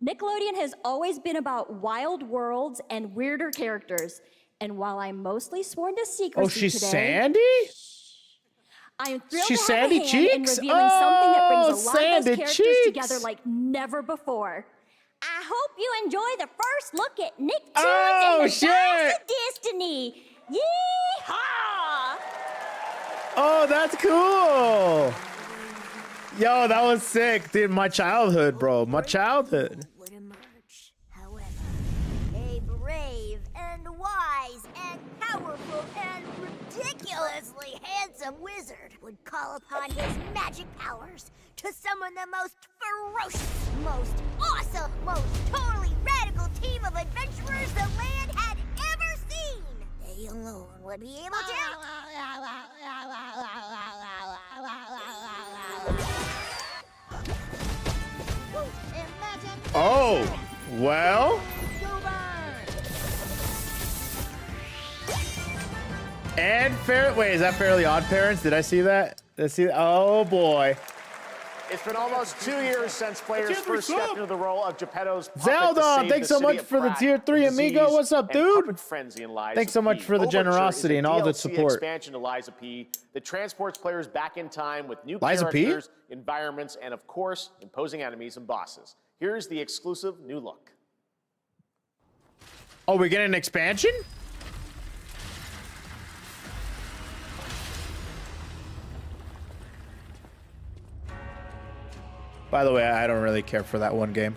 Nickelodeon has always been about wild worlds and weirder characters. And while I'm mostly sworn to secrecy Oh, she's today, Sandy? I am thrilled She's to have Sandy a hand in Cheeks? revealing something that brings a lot of Sandy those characters Cheeks. together like never before. I hope you enjoy the first look at Nicktoons Oh, and the shit. Dice of Destiny. Yeehaw! Oh, that's cool. Yo, that was sick, dude. My childhood, bro. My childhood. Would emerge, however, a brave and wise and powerful and ridiculously handsome wizard would call upon his magic powers to summon the most ferocious, most awesome, most totally radical team of adventurers the land had ever seen. They alone would be able Oh, well. And wait, is that Fairly Odd Parents? Did I see that? Did I see that? Oh boy. It's been almost 2 years since players first stepped into the role of Geppetto's puppet Zelda, to save thanks the so city much of for the Pratt tier 3 from amigo. disease What's up, and dude? puppet frenzy in Lies Thanks of so much P. for the Overture generosity is a and all the DLC support. expansion to Lies of P that transports players back in time with new Lies of P? characters, environments, and of course, imposing enemies and bosses. Here's the exclusive new look. Oh, we get an expansion? By the way, I don't really care for that one game.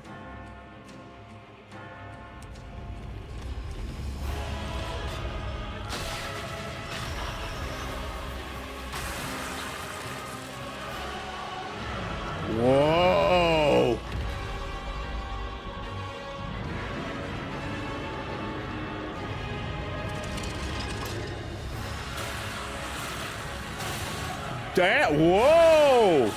Whoa! Damn! Whoa!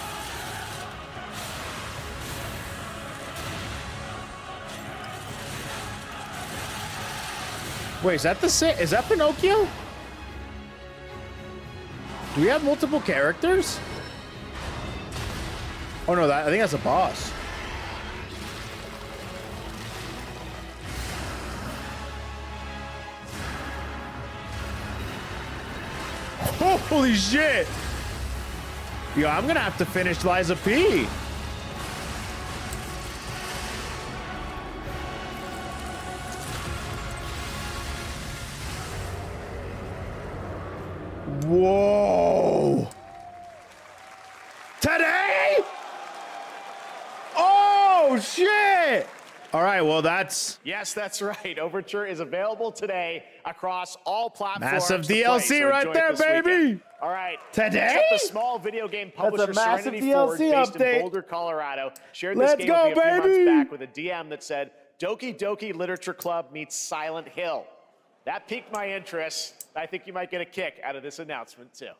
Wait, is that the same? Is that Pinocchio? Do we have multiple characters? Oh no, I think that's a boss. Holy shit! Yo, I'm gonna have to finish Lies of P. Whoa! Today? Oh shit! All right, well that's Yes, that's right. Overture is available today across all platforms. massive to play, DLC so right enjoy there, it this weekend. baby. All right. Today? Check the small video game publisher massive Serenity Forge, DLC based update. in Boulder, Colorado, shared Let's this game go, with me a few baby. months back with a DM that said, Doki Doki Literature Club meets Silent Hill. That piqued my interest. I think you might get a kick out of this announcement, too.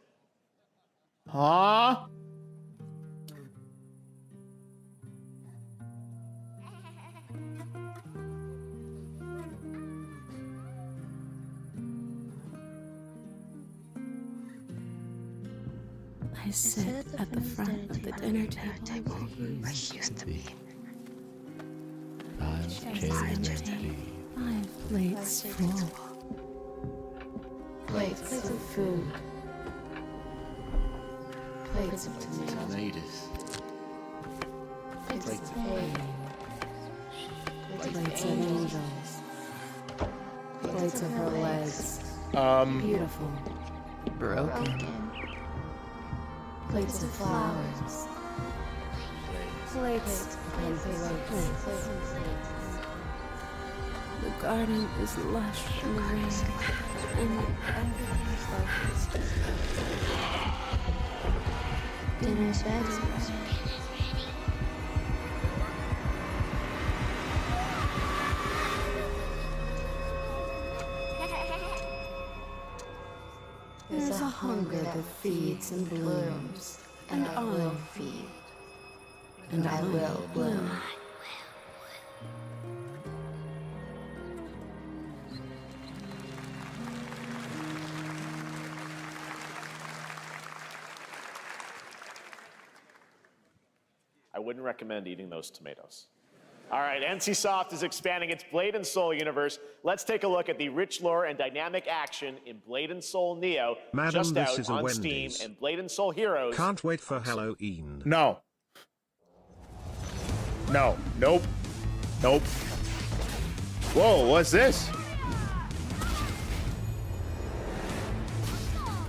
Huh? I sit at the front of the dinner table where he used to be. Five plates full. Plates of food. Plates of tomatoes. Plates of hay. Plates of angels. Plates of her legs. Beautiful. Broken. Plates of flowers. Plates and plates. The garden is lush and green, and everything's focused. Dinner's ready. There's a hunger that feeds and blooms, and I'll feed, and I will bloom. I wouldn't recommend eating those tomatoes. All right, NCSoft is expanding its Blade and Soul universe. Let's take a look at the rich lore and dynamic action in Blade and Soul Neo, Madam, just this out is a on Steam, Wendy's. and Blade and Soul Heroes. Can't wait for Halloween. No. No. Nope. Nope. Whoa, what's this?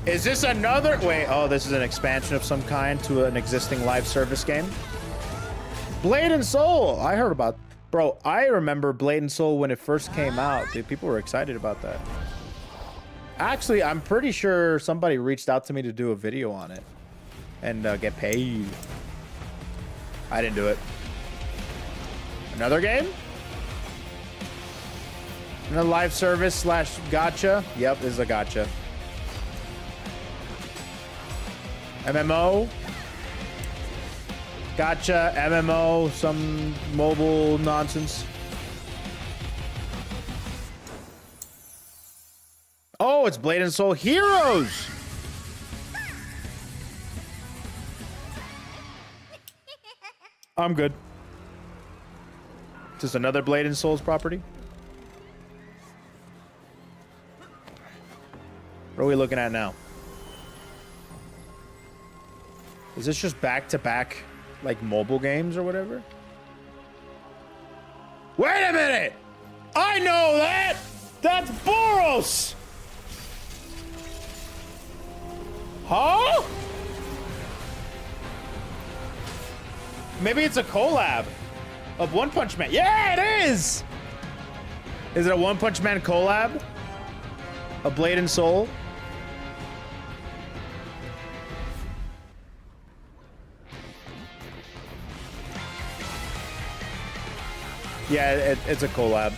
Is this another? Wait, oh, this is an expansion of some kind to an existing live service game? Blade and Soul. I heard about, bro. I remember Blade and Soul when it first came out. Dude, people were excited about that. Actually, I'm pretty sure somebody reached out to me to do a video on it and get paid. I didn't do it. Another game? Another live service slash gacha? Yep, this is a gacha. MMO? Gotcha, MMO, some mobile nonsense. Oh, it's Blade and Soul Heroes. I'm good. Just another Blade and Souls property. What are we looking at now? Is this just back-to-back, like, mobile games or whatever? Wait a minute! I know that! That's Boros! Huh? Maybe it's a collab of One Punch Man. Yeah, it is! Is it a One Punch Man collab? A Blade and Soul? Yeah, it's a collab.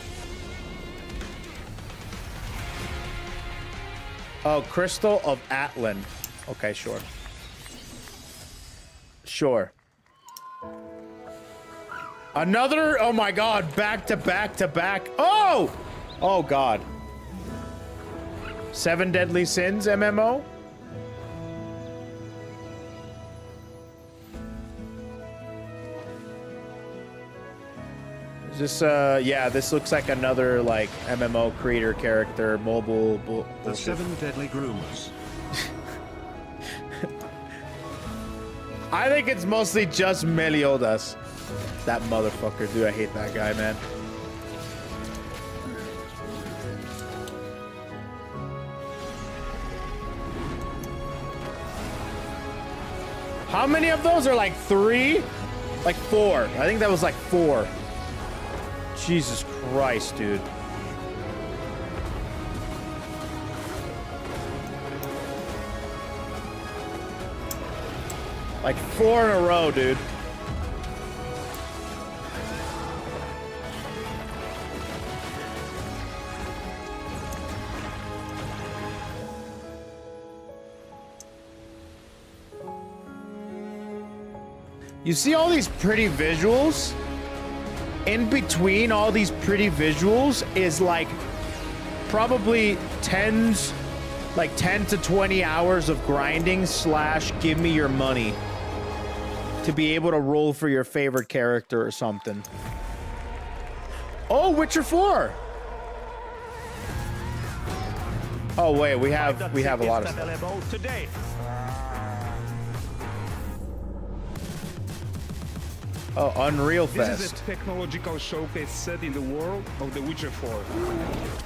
Oh, Crystal of Atlan. Okay, sure. Sure. Another, oh my god, back to back to back. Oh! Oh god. 7 Deadly Sins MMO? Is this, yeah, this looks like another, like, MMO creator character, mobile. The 7 Deadly Groomers. I think it's mostly just Meliodas. That motherfucker, dude, I hate that guy, man. How many of those are like 3? Like 4. I think that was like 4. Jesus Christ, dude. Like 4 in a row, dude. You see all these pretty visuals? In between all these pretty visuals is like probably 10 to 20 hours of grinding / give me your money to be able to roll for your favorite character or something. Oh, Witcher 4. Oh wait, we have a lot of stuff. Today. Oh, Unreal This is Fest. a technological showcase set in the world of The Witcher 4.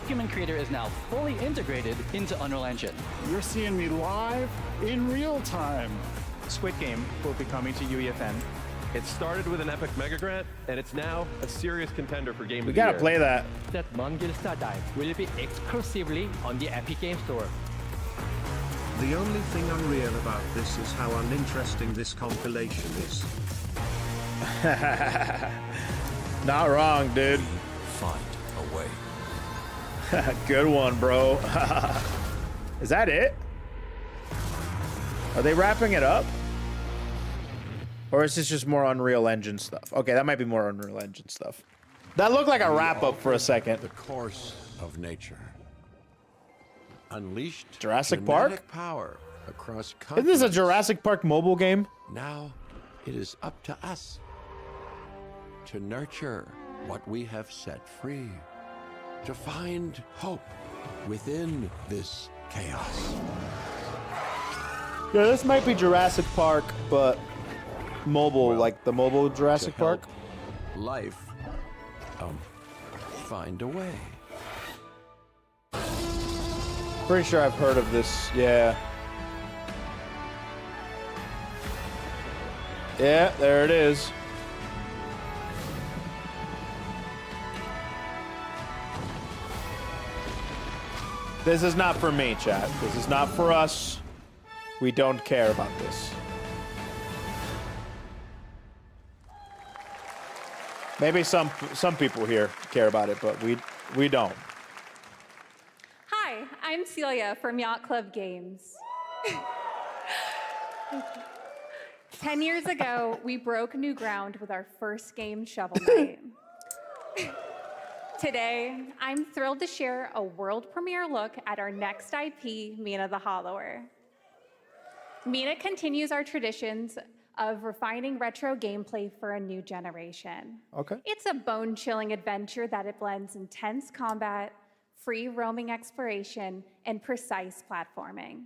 Human Creator is now fully integrated into Unreal Engine. You're seeing me live in real time. Squid Game will be coming to UEFN. It started with an epic mega grant, and it's now a serious contender for Game We of the gotta Year. play that. That Mongil Dive will be exclusively on the Epic Game Store. The only thing unreal about this is how uninteresting this compilation is. Not wrong, dude. Find a way. Good one, bro. Is that it? Are they wrapping it up? Or is this just more Unreal Engine stuff? Okay, that might be more Unreal Engine stuff. That looked like a wrap-up for a second. The course of nature. Unleashed Jurassic Park? kinetic power across Isn't this a continents. Jurassic Park mobile game? Now it is up to us to nurture what we have set free, to find hope within this chaos. Yeah, this might be Jurassic Park, but mobile, like the mobile Jurassic To help Park. Life, find a way. Pretty sure I've heard of this. Yeah. Yeah, there it is. This is not for me, chat. This is not for us. We don't care about this. Maybe some people here care about it, but we don't. Hi, I'm Celia from Yacht Club Games. 10 years ago, we broke new ground with our first game, Shovel Knight. Today, I'm thrilled to share a world premiere look at our next IP, Mina the Hollower. Mina continues our traditions of refining retro gameplay for a new generation. Okay. It's a bone-chilling adventure that it blends intense combat, free roaming exploration, and precise platforming.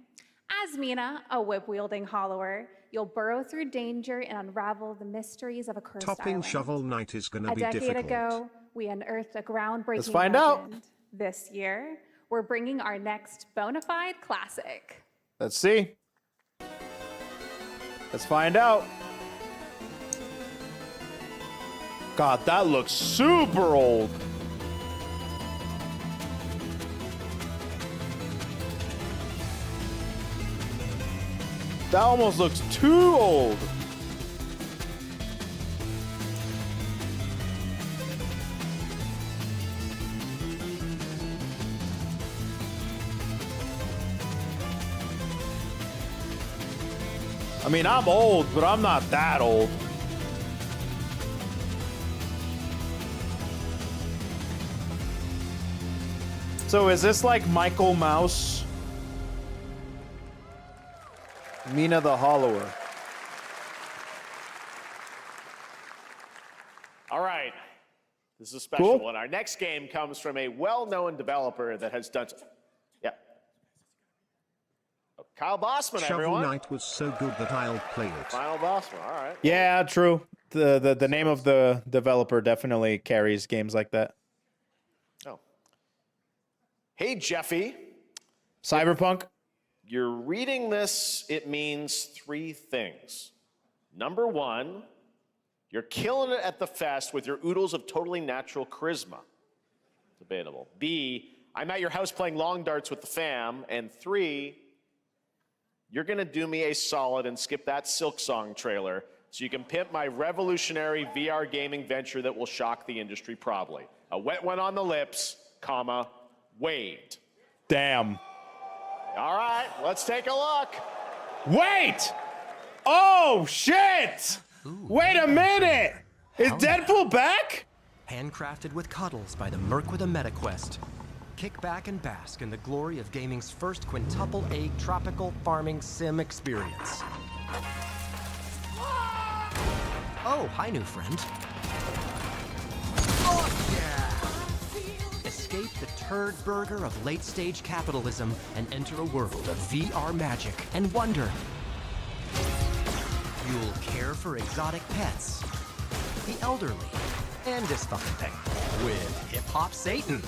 As Mina, a whip-wielding hollower, you'll burrow through danger and unravel the mysteries of a cursed Topping island. Shovel Knight is gonna be A decade difficult. ago, we unearthed a groundbreaking Let's find out. legend. This year, we're bringing our next bona fide classic. Let's see. Let's find out. God, that looks super old. That almost looks too old. I mean, I'm old, but I'm not that old. So is this like Michael Mouse? Mina the Hollower. All right. This is a special Cool. one. Our next game comes from a well-known developer that has done... Yeah. Kyle Bossman, Shovel everyone. Knight was so good that I'll play it. Final Bossman, all right. Yeah, true. The name of the developer definitely carries games like that. Oh. Hey, Jeffy. Cyberpunk. You're reading this, it means three things. Number one, you're killing it at the fest with your oodles of totally natural charisma. Debatable. B, I'm at your house playing long darts with the fam. And three, you're gonna do me a solid and skip that Silk Song trailer so you can pimp my revolutionary VR gaming venture that will shock the industry probably. A wet one on the lips, comma, Wade. Damn. All right, let's take a look. Wait! Oh, shit! Wait a minute! Is Deadpool back? Handcrafted with cuddles by the Merc with a MetaQuest. Kick back and bask in the glory of gaming's first quintuple A tropical farming sim experience. Oh, hi, new friend. Oh, yeah! Escape the turd burger of late-stage capitalism and enter a world of VR magic and wonder. You'll care for exotic pets, the elderly, and this fucking thing with hip-hop Satan.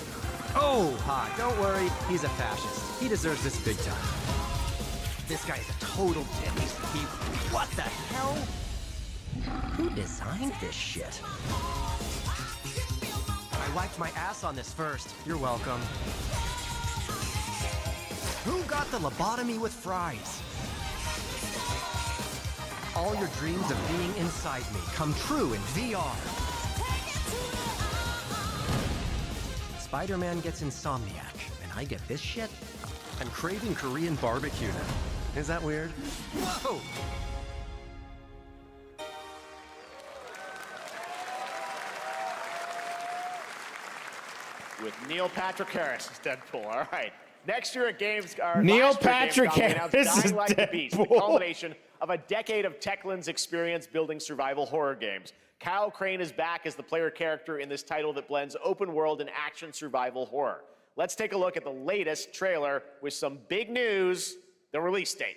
Oh, hi, don't worry, he's a fascist. He deserves this big time. This guy's a total dick. What the hell? Who designed this shit? I wiped my ass on this first. You're welcome. Who got the lobotomy with fries? All your dreams of being inside me come true in VR. Spider-Man gets Insomniac, and I get this shit? I'm craving Korean barbecue now. Is that weird? Whoa! With Neil Patrick Harris as Deadpool. All right. Next year at Games... Neil Patrick Harris Dying is Like the Beast, the Deadpool. culmination of a decade of Techland's experience building survival horror games. Kyle Crane is back as the player character in this title that blends open world and action survival horror. Let's take a look at the latest trailer with some big news, the release date.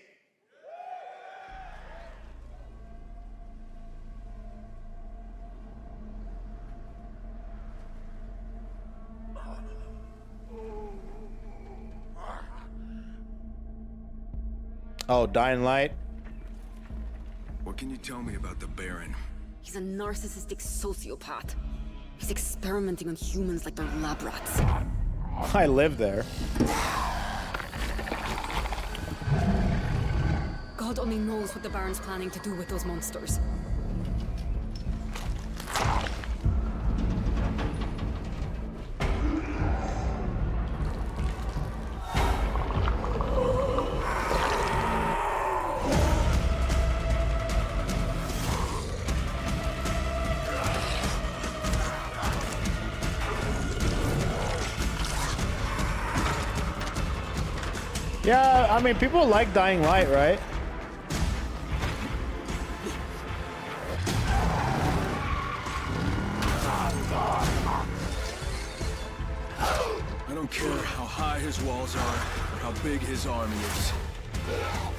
Oh, Dying Light. What can you tell me about the Baron? He's a narcissistic sociopath. He's experimenting on humans like they're lab rats. I live there. God only knows what the Baron's planning to do with those monsters. Yeah, I mean, people like Dying Light, right? don't care how high his walls are or how big his army is.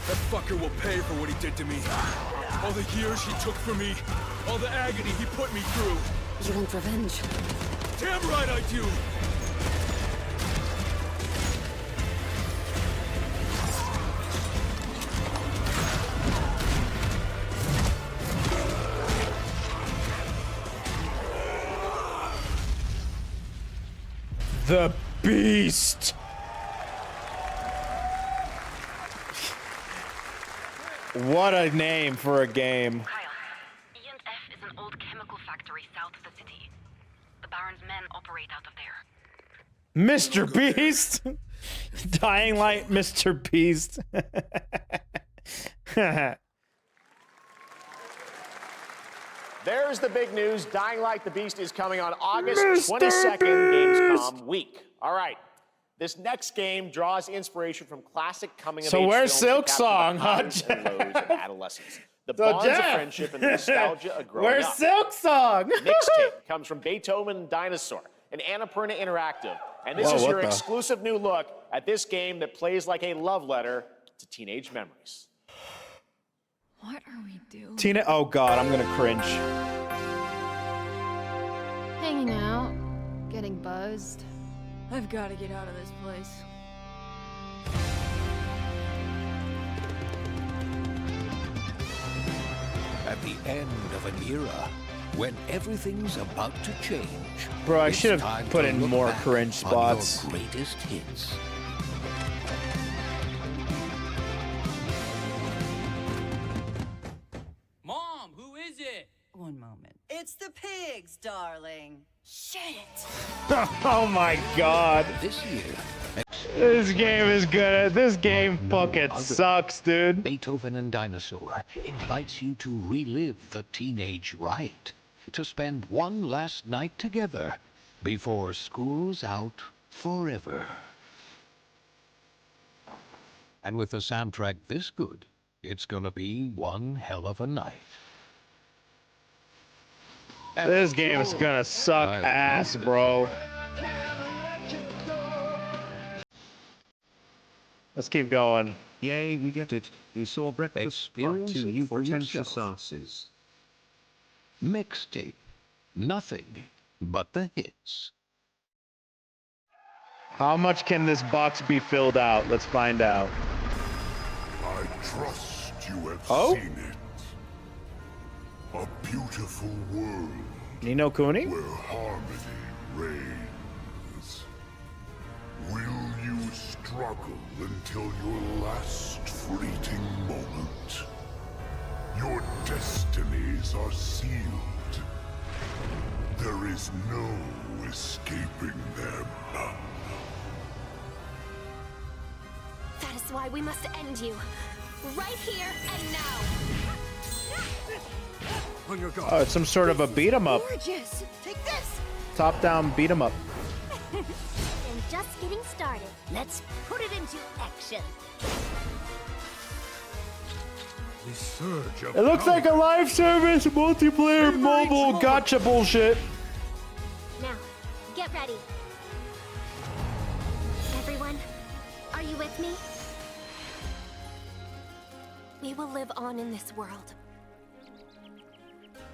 That fucker will pay for what he did to me. All the years he took from me. All the agony he put me through. You want revenge? Damn right I do! The Beast! What a name for a game. E&F is an old chemical factory south of the city. The Baron's men operate out of there. Mr. Beast! Dying Light Mr. Beast. There's the big news. Dying Light the Beast is coming on August 22nd, Gamescom week. All right. This next game draws inspiration from classic coming-of-age So where's films Silk that capture Song, the huh, highs and lows of adolescence. The So bonds of Jeff. friendship and the nostalgia of growing Where's up. Silk Song? Mixtape comes from Beethoven and Dinosaur and Annapurna Interactive. And this Whoa, is what your the? exclusive new look at this game that plays like a love letter to teenage memories. What are we doing? Tina, oh god, I'm gonna cringe. Hanging out, getting buzzed. I've got to get out of this place. At the end of an era, when everything's about to change. Bro, I it's should have time put to in look more back cringe on your spots. greatest hits. Mom, who is it? One moment. It's the pigs, darling. Shit! Oh my god. This year, This game is good. This game fucking sucks, dude. Beethoven and Dinosaur invites you to relive the teenage riot, to spend one last night together before school's out forever. And with a soundtrack this good, it's gonna be one hell of a night. This game is gonna suck ass, bro. Let's keep going. Yay, we get it. You saw breakfast part 2, you pretentious asses. Mixtape. Nothing but the hits. How much can this box be filled out? Let's find out. I trust you have Oh? seen it. A beautiful world Nino Cooney? where harmony reigns. Will you struggle until your last fleeting moment? Your destinies are sealed. There is no escaping them. That is why we must end you. Right here and now. On your guard. Oh, it's some sort of a beat 'em up. Gorgeous. Take this. Top down beat 'em up. And just getting started. Let's put it into action. The surge of It looks like a live service multiplayer mobile gotcha bullshit. Now, get ready. Everyone, are you with me? We will live on in this world.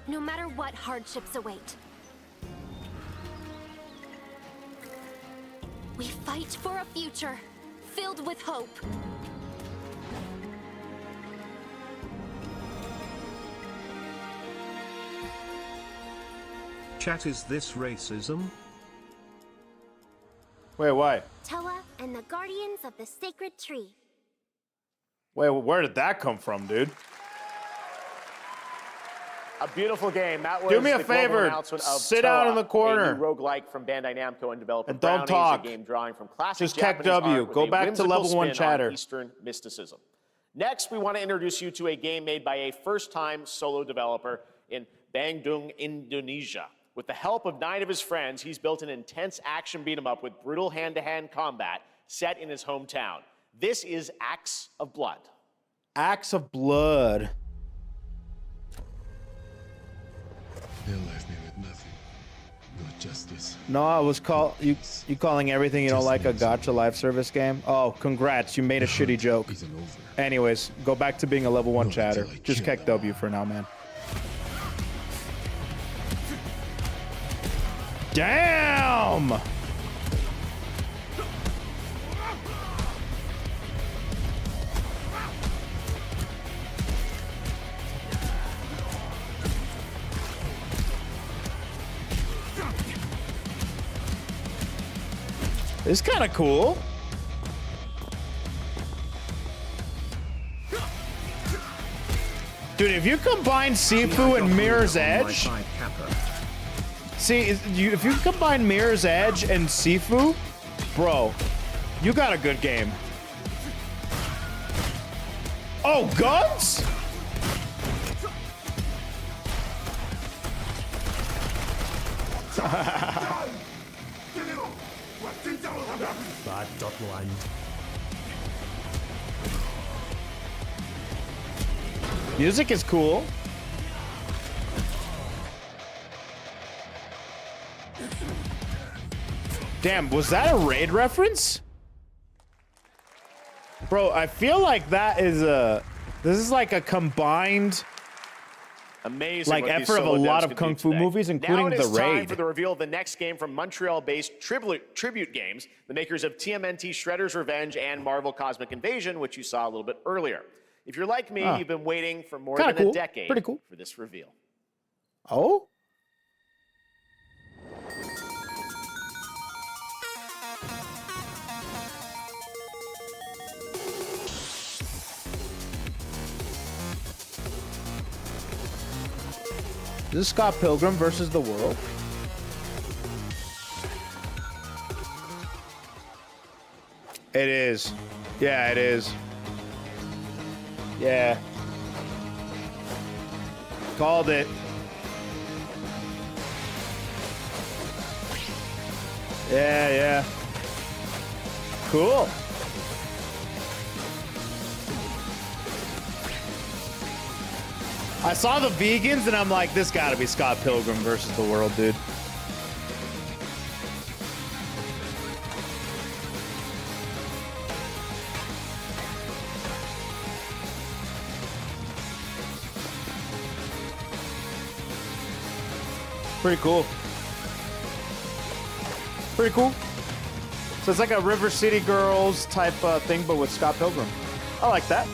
No matter what hardships await. We fight for a future filled with hope. Chat, is this racism? Wait, why? Toa and the Guardians of the Sacred Tree. Wait, where did that come from, dude? A beautiful game. That was Do me a the global favor. announcement of Sit down in the Toa, corner. a new roguelike from Bandai Namco and developer And don't Brownies, talk. a game drawing from classic Just tech Japanese W. art with Go a back to whimsical level 1 spin chatter. on Eastern mysticism. Next, we want to introduce you to a game made by a first-time solo developer in Bandung, Indonesia. With the help of 9 of his friends, he's built an intense action beat-em-up with brutal hand-to-hand combat set in his hometown. This is Axe of Blood. Axe of Blood. They left me with nothing but justice. No, I was you calling everything you don't like a gacha live service game. Oh, congrats, you made a shitty joke. Anyways, go back to being a level 1 chatter. Just kick W for now, man. Damn! It's kind of cool. Dude, if you combine Sifu and Mirror's Edge... See, if you combine Mirror's Edge and Sifu, bro, you got a good game. Oh, guns? Music is cool. Damn, was that a raid reference? Bro, I feel like that is this is like a combined amazing like effort of a lot of kung fu movies, including now it is the raid. Time for the reveal of the next game from Montreal-based Tribute Games, the makers of TMNT Shredder's Revenge and Marvel Cosmic Invasion, which you saw a little bit earlier. If you're like me, you've been waiting for more than a decade for this reveal. Oh? Is this Scott Pilgrim versus the world? It is. Yeah, it is. Yeah. Called it. Yeah, yeah. Cool. I saw the vegans and I'm like, this gotta be Scott Pilgrim versus the world, dude. Pretty cool. Pretty cool. So it's like a River City Girls type thing, but with Scott Pilgrim. I like that.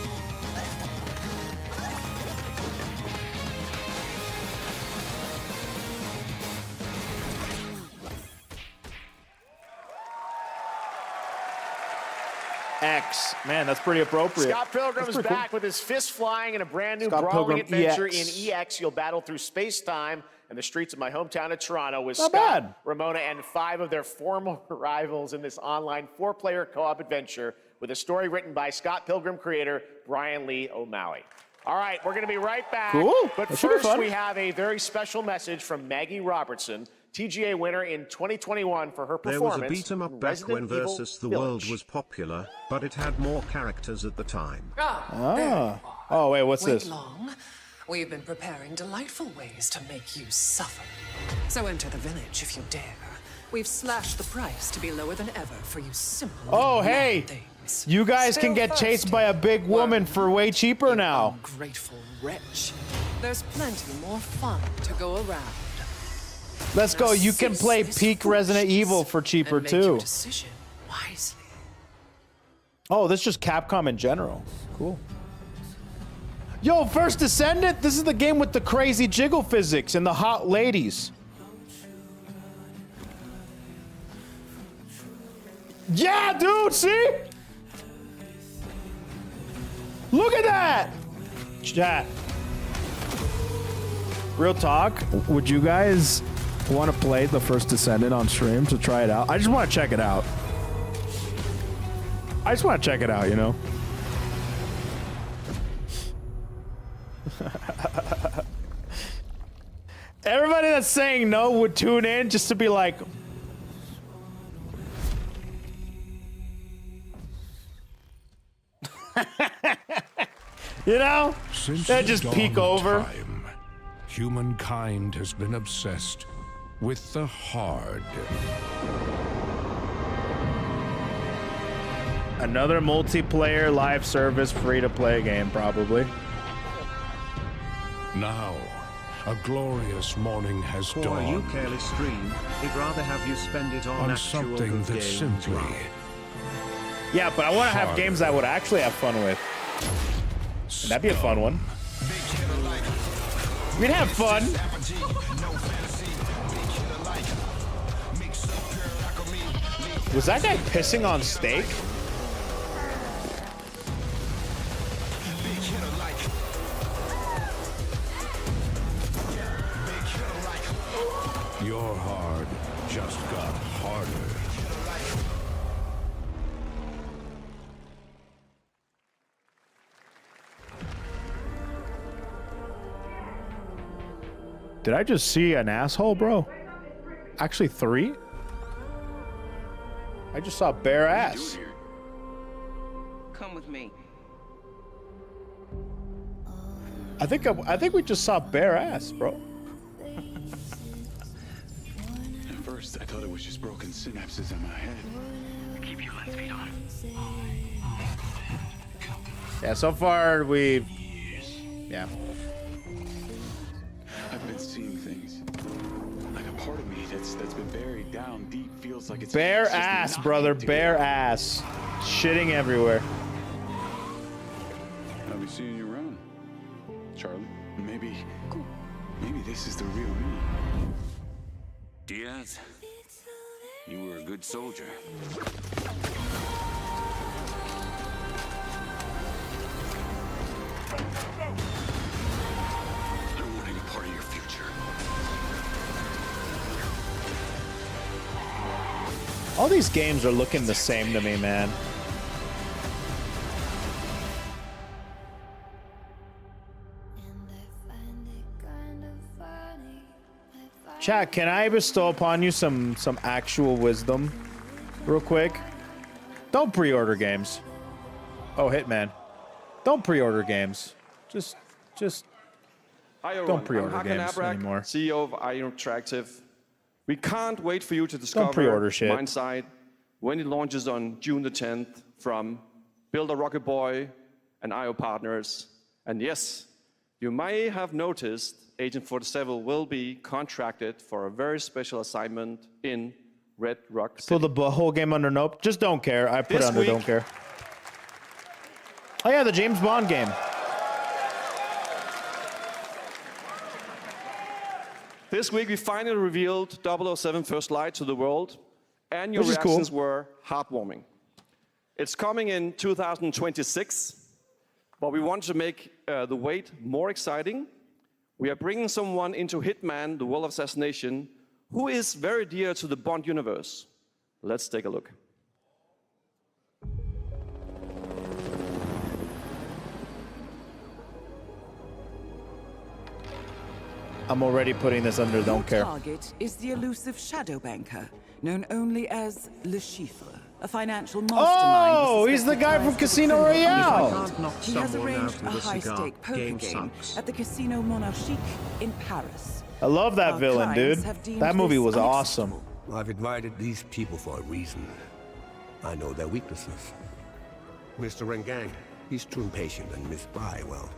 X. Man, that's pretty appropriate. Scott Pilgrim's back with his fist flying in a brand new brawling adventure in EX. You'll battle through space-time and the streets of my hometown of Toronto with Scott, Ramona, and 5 of their former rivals in this online 4-player co-op adventure with a story written by Scott Pilgrim creator Brian Lee O'Malley. All right, we're going to be right back. Cool. But first, we have a very special message from Maggie Robertson, TGA winner in 2021 for her performance. There was a beat-em-up back when Versus the World was popular, but it had more characters at the time. Oh, wait, what's this? Long. We've been preparing delightful ways to make you suffer. So enter the village if you dare. We've slashed the price to be lower than ever for you simple. Oh, hey! You guys can get chased by a big woman for way cheaper now. Ungrateful wretch. There's plenty more fun to go around. Let's go. You can play peak Resident Evil for cheaper too. Oh, this is just Capcom in general. Cool. Yo, First Descendant, this is the game with the crazy jiggle physics and the hot ladies. Yeah, dude, see? Look at that! Chat. Real talk, would you guys want to play the First Descendant on stream to try it out? I just want to check it out. I just want to check it out, you know? Everybody that's saying no would tune in just to be like, you know? Since they just peek over. Humankind has been obsessed with the hard. Another multiplayer live service free-to-play game, probably. Now, a glorious morning has For dawned you careless stream, he'd rather have you spend it on, on actual something good that games simply rather. Yeah, but I want to have games I would actually have fun with. And that'd be a fun one. We'd have fun. Was that guy pissing on steak? Your hard just got harder. Did I just see an asshole, bro? Actually, 3? I just saw bare ass. Come with me. I think we just saw bare ass, bro. At first, I thought it was just broken synapses in my head. Keep your lens speed on. Yeah, so far yeah. I've been seeing things. Like a part of me that's been buried down deep feels like it's Bare just ass, knocking brother. it together. Bare ass. Shitting everywhere. I'll be seeing you around, Charlie. Maybe this is the real me. Diaz, you were a good soldier. I don't want any part of your future. All these games are looking the same to me, man. Chat, can I bestow upon you some actual wisdom real quick? Don't pre-order games. Oh, Hitman. Don't pre-order games. Just Hi, everyone. don't pre-order I'm games Hakan Abrak, anymore. CEO of IO Interactive. We can't wait for you to discover pre-order shit. Mindside when it launches on June the 10th from Build a Rocket Boy and IO partners. And yes, you may have noticed Agent 47 will be contracted for a very special assignment in Red Rock City. Put the whole game under nope. Just don't care. I put it This under week- don't care. Oh yeah, the James Bond game. This week, we finally revealed 007 First Light to the world, and your Which is cool. reactions were heartwarming. It's coming in 2026, but we want to make the wait more exciting. We are bringing someone into Hitman, the World of Assassination, who is very dear to the Bond universe. Let's take a look. I'm already putting this under don't care. Target is the elusive shadow banker, known only as Le Chiffre, a financial mastermind. Oh, he's the guy from Casino Royale. He has arranged a high-stake poker game at the Casino Monarchique in Paris. I love that Our villain, dude. clients have deemed That movie this was awesome. I've invited these people for a reason. I know their weaknesses. Mr. Rengang, he's too impatient, and Miss Bai, well,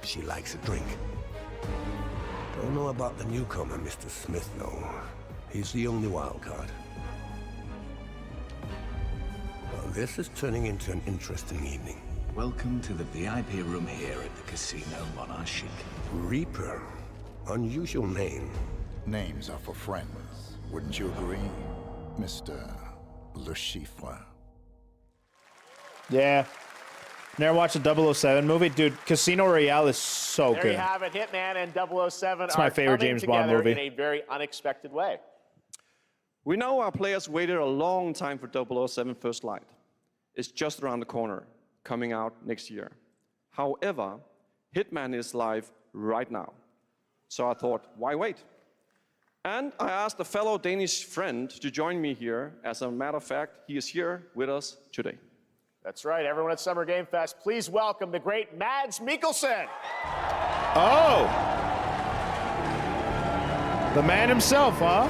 she likes a drink. Don't know about the newcomer, Mr. Smith, though. He's the only wild card. Well, this is turning into an interesting evening. Welcome to the VIP room here at the Casino Monarchique. Reaper. Unusual name. Names are for friends. Wouldn't you agree, Mr. Le Chiffre? Yeah. Never watched a 007 movie? Dude, Casino Royale is so There good. you have it. Hitman and 007 It's my are favorite coming James Bond together movie. in a very unexpected way. We know our players waited a long time for 007 First Light. It's just around the corner, coming out next year. However, Hitman is live right now. So I thought, why wait? And I asked a fellow Danish friend to join me here. As a matter of fact, he is here with us today. That's right. Everyone at Summer Game Fest, please welcome the great Mads Mikkelsen. Oh! The man himself, huh?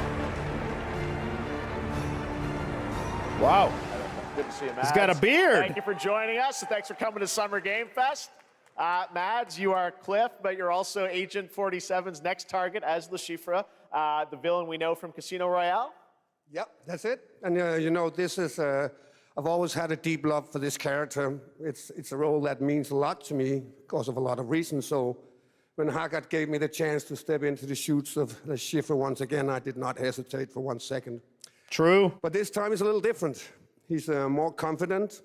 Wow. Good to see you, Mads. He's got a beard. Thank you for joining us, and thanks for coming to Summer Game Fest. Mads, you are Cliff, but you're also Agent 47's next target as Le Chiffre, the villain we know from Casino Royale. Yep, that's it. And you know, this is, I've always had a deep love for this character. It's a role that means a lot to me because of a lot of reasons. So when Haggard gave me the chance to step into the shoes of Le Chiffre once again, I did not hesitate for 1 second. True. But this time is a little different. He's more confident.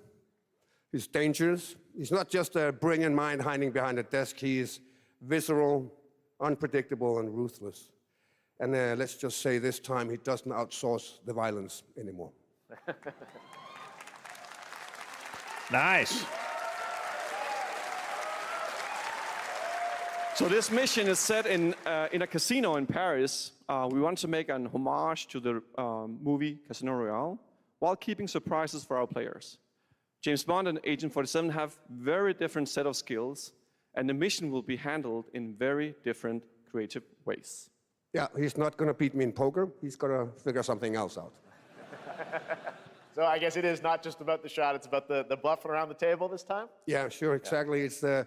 He's dangerous. He's not just a brilliant mind hiding behind a desk. He is visceral, unpredictable, and ruthless. And let's just say this time he doesn't outsource the violence anymore. Nice. So this mission is set in a casino in Paris. We want to make an homage to the movie Casino Royale while keeping surprises for our players. James Bond and Agent 47 have very different set of skills, and the mission will be handled in very different creative ways. Yeah, he's not going to beat me in poker. He's going to figure something else out. So I guess it is not just about the shot, it's about the bluffing around the table this time? Yeah, sure, exactly. It's the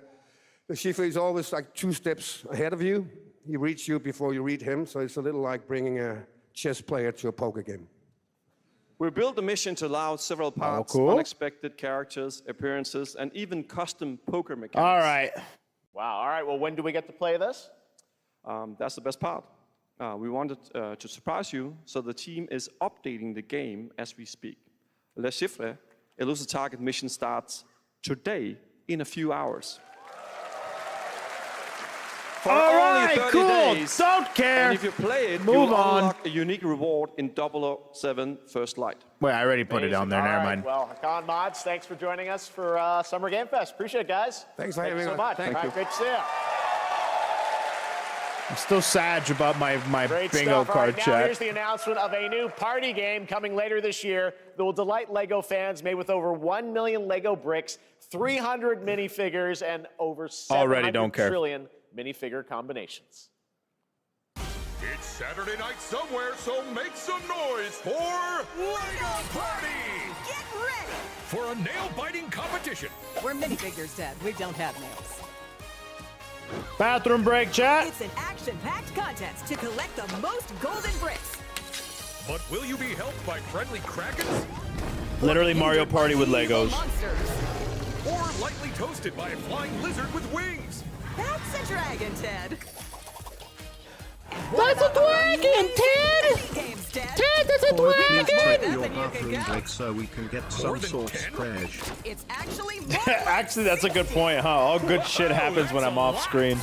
Chiffre is always like 2 steps ahead of you. He reads you before you read him, so it's a little like bringing a chess player to a poker game. We built the mission to allow several parts, cool. unexpected characters, appearances, and even custom poker mechanics. All right. Wow, all right, well, when do we get to play this? That's the best part. We wanted to surprise you, so the team is updating the game as we speak. Le Chiffre, Elusive Target mission starts today in a few hours. For All only right, 30 cool. days. Don't care. And if you play it, Move you'll on. unlock a unique reward in 007 First Light. Wait, I already put it down there. All Never right, mind. Well, Hakan Mods, thanks for joining us for Summer Game Fest. Appreciate it, guys. Thanks for having you so us. much. Thank All right, you. great to see you. I'm still sad about my Great bingo stuff. All card right, now chat. here's the announcement of a new party game coming later this year that will delight LEGO fans, made with over 1 million LEGO bricks, 300 minifigures, and over 700 don't care. trillion minifigure combinations. It's Saturday night somewhere, so make some noise for LEGO Party! Get ready! For a nail-biting competition. We're minifigures, Dad. We don't have nails. Bathroom break, chat. It's an action-packed contest to collect the most golden bricks. But will you be helped by friendly krakens? Literally Mario Party with Legos. Monsters. Or lightly toasted by a flying lizard with wings? That's a dragon, Ted. That's a dragon, Ted! Games, Ted. Ted, that's a Please dragon! check your bathroom break so we can get some sort of crash. It's actually more Actually, that's a good point, huh? All good shit happens when I'm off screen.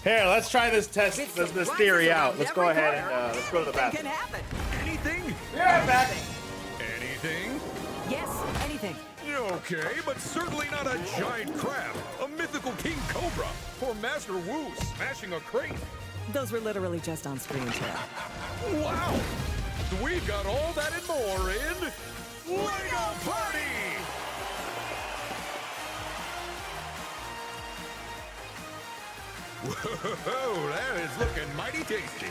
Here, let's try this test, this theory out. Let's go ahead and let's go to the bathroom. can happen. Anything? Yeah, back. Anything? Yes, anything. Okay, but certainly not a giant crab, a mythical king cobra, or Master Wu smashing a crate. Those were literally just on screen, Ted. Wow! We've got all that and more in LEGO Party! Whoa, that is looking mighty tasty.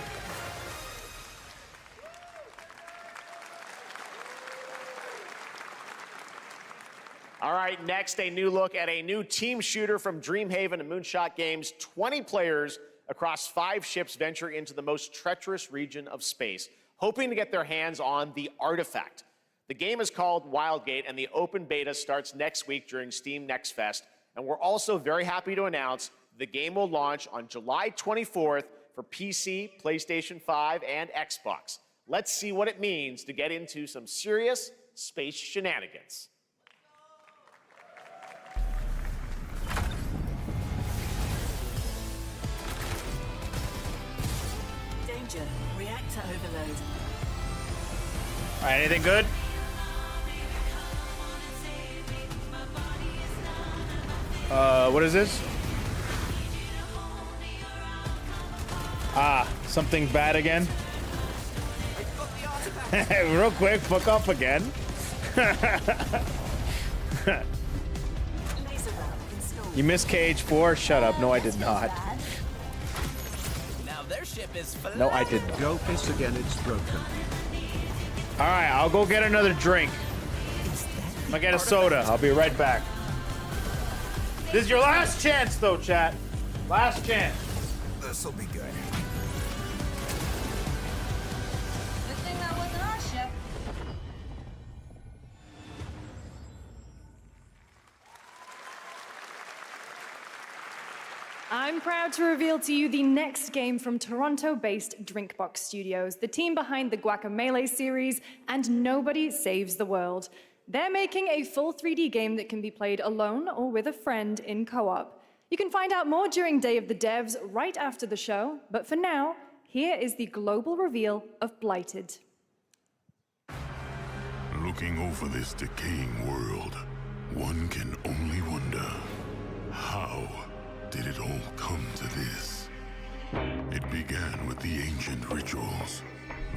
All right, next, a new look at a new team shooter from Dreamhaven and Moonshot Games. 20 players across 5 ships venture into the most treacherous region of space, hoping to get their hands on the artifact. The game is called Wildgate, and the open beta starts next week during Steam Next Fest. And we're also very happy to announce the game will launch on July 24th for PC, PlayStation 5, and Xbox. Let's see what it means to get into some serious space shenanigans. Danger. Reactor overload. All right, anything good? What is this? Ah, something bad again? Real quick, fuck off again. You missed KH4? Shut up. No, I did not. Now their ship is No, I did not. Go piss again, it's broken. All right, I'll go get another drink. I'm gonna get a soda. I'll be right back. This is your last chance, though, chat. Last chance. This'll be good. Good thing that wasn't our ship. I'm proud to reveal to you the next game from Toronto-based Drinkbox Studios, the team behind the Guacamelee series and Nobody Saves the World. They're making a full 3D game that can be played alone or with a friend in co-op. You can find out more during Day of the Devs right after the show, but for now, here is the global reveal of Blighted. Looking over this decaying world, one can only wonder, how did it all come to this? It began with the ancient rituals,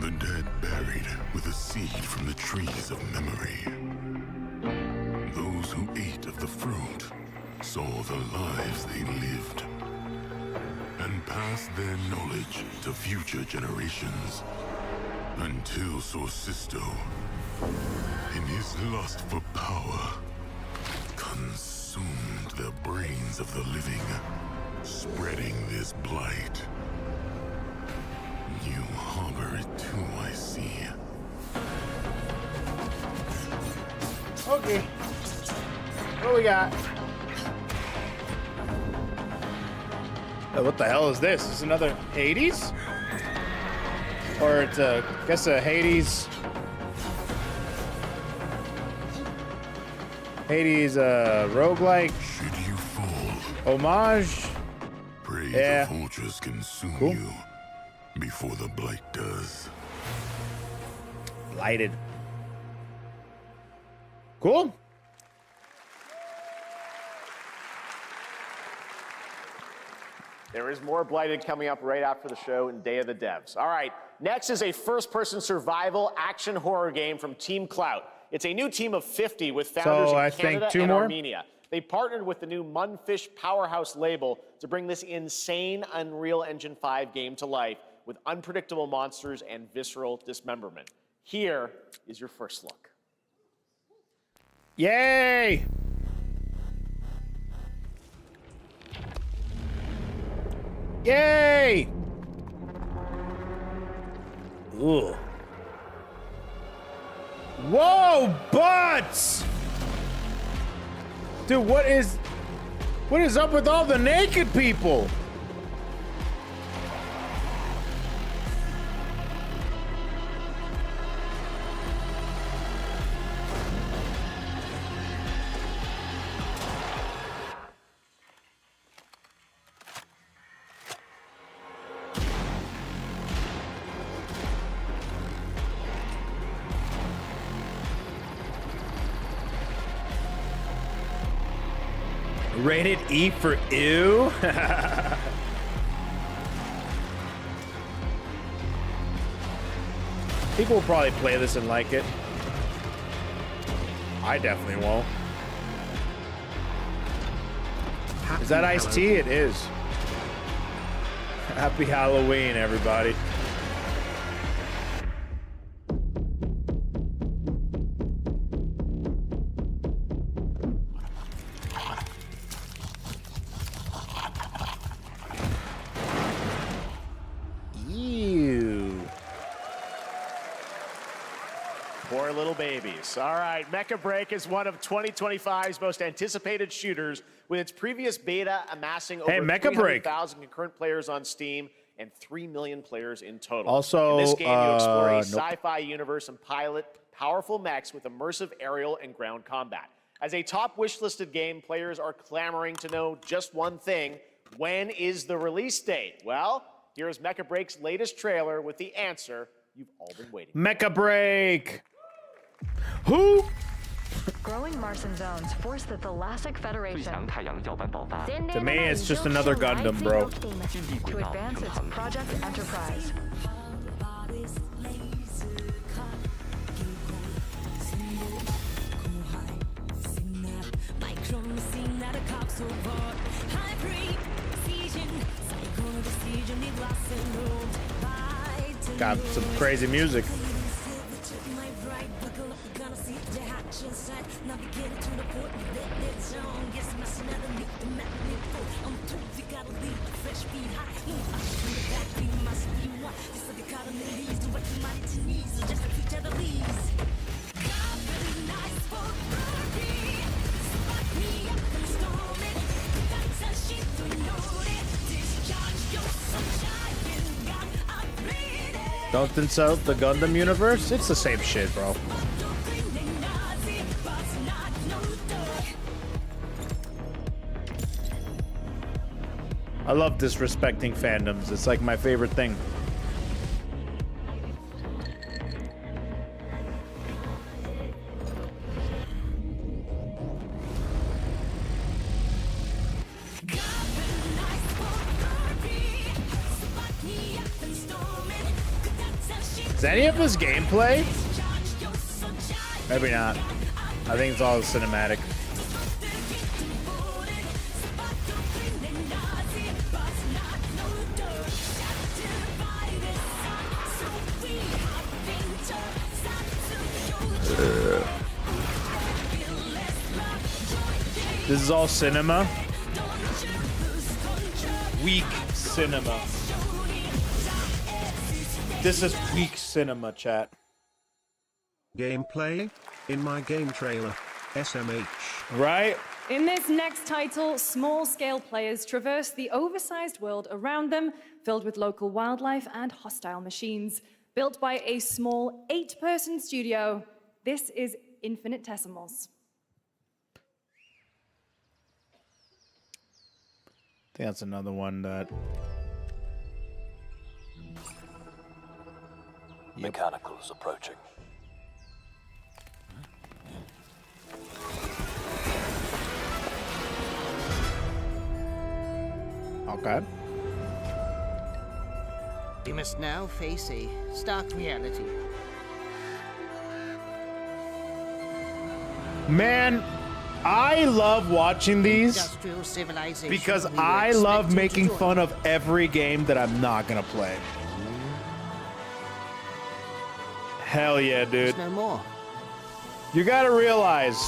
the dead buried with a seed from the trees of memory. Those who ate of the fruit saw the lives they lived and passed their knowledge to future generations until Sorcisto, in his lust for power, consumed the brains of the living, spreading this blight. You harbor it too, I see. Okay. What do we got? What the hell is this? Is this another Hades? Or it's I guess a Hades roguelike homage. Pray yeah. the vultures consume Cool. you before the blight does. Blighted. Cool. There is more Blighted coming up right after the show in Day of the Devs. All right, next is a first-person survival action horror game from Team Clout. It's a new team of 50 with founders in Canada and Armenia. They partnered with the new Munfish Powerhouse label to bring this insane Unreal Engine 5 game to life with unpredictable monsters and visceral dismemberment. Here is your first look. Yay! Yay! Ooh. Whoa, butts! Dude, what is up with all the naked people? Rated E for ew? People will probably play this and like it. I definitely won't. Is that iced tea? It is. Happy Halloween, everybody. Poor little babies. All right, Mecha Break is one of 2025's most anticipated shooters, with its previous beta amassing over 300,000 concurrent players on Steam and 3 million players in total. Also, in this game, you explore a nope. sci-fi universe and pilot powerful mechs with immersive aerial and ground combat. As a top wish-listed game, players are clamoring to know just one thing: when is the release date? Well, here's Mecha Break's latest trailer with the answer you've all been waiting for. Mecha Break! Who? Growing Martian zones force the Thalassic Federation To me, it's just another Gundam, bro. to advance its Project Enterprise. Got some crazy music. Don't insult the Gundam universe. It's the same shit, bro. I love disrespecting fandoms. It's like my favorite thing. Is any of this gameplay? Maybe not. I think it's all cinematic. This is all cinema. Weak cinema. This is weak cinema, chat. Gameplay? In my game trailer. SMH. Right? In this next title, small-scale players traverse the oversized world around them, filled with local wildlife and hostile machines. Built by a small 8-person studio, this is Infinitesimals. I think that's another one that... Mechanicals approaching. Okay. We must now face a stark reality. Man, I love watching these Industrial civilization because we were I love expected to making join. fun of every game that I'm not gonna play. Hell yeah, dude. There's no more. You gotta realize,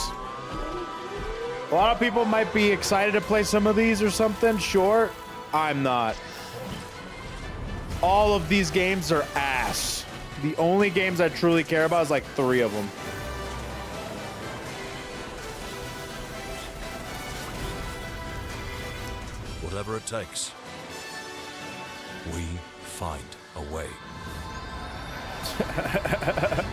a lot of people might be excited to play some of these or something. Sure, I'm not. All of these games are ass. The only games I truly care about is like 3 of them. Whatever it takes, we find a way.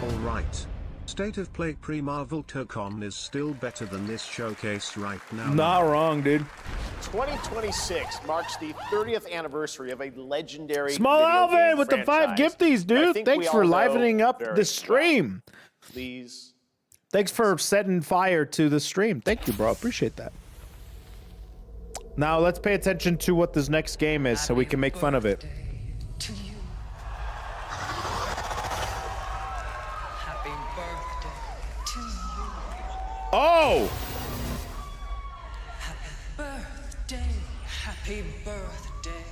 Alright. State of Play pre-Marvel Tokon is still better than this showcase right now. Not wrong, dude. 2026 marks the 30th anniversary of a legendary Small video Alvin game with the 5 franchise. gifties, I dude. think Thanks we for all know livening up very the stream. well. Please. Thanks for setting fire to the stream. Thank you, bro. Appreciate that. Now let's pay attention to what this next game is so we can make fun of it. Happy birthday to you. Oh! Birthday, happy birthday.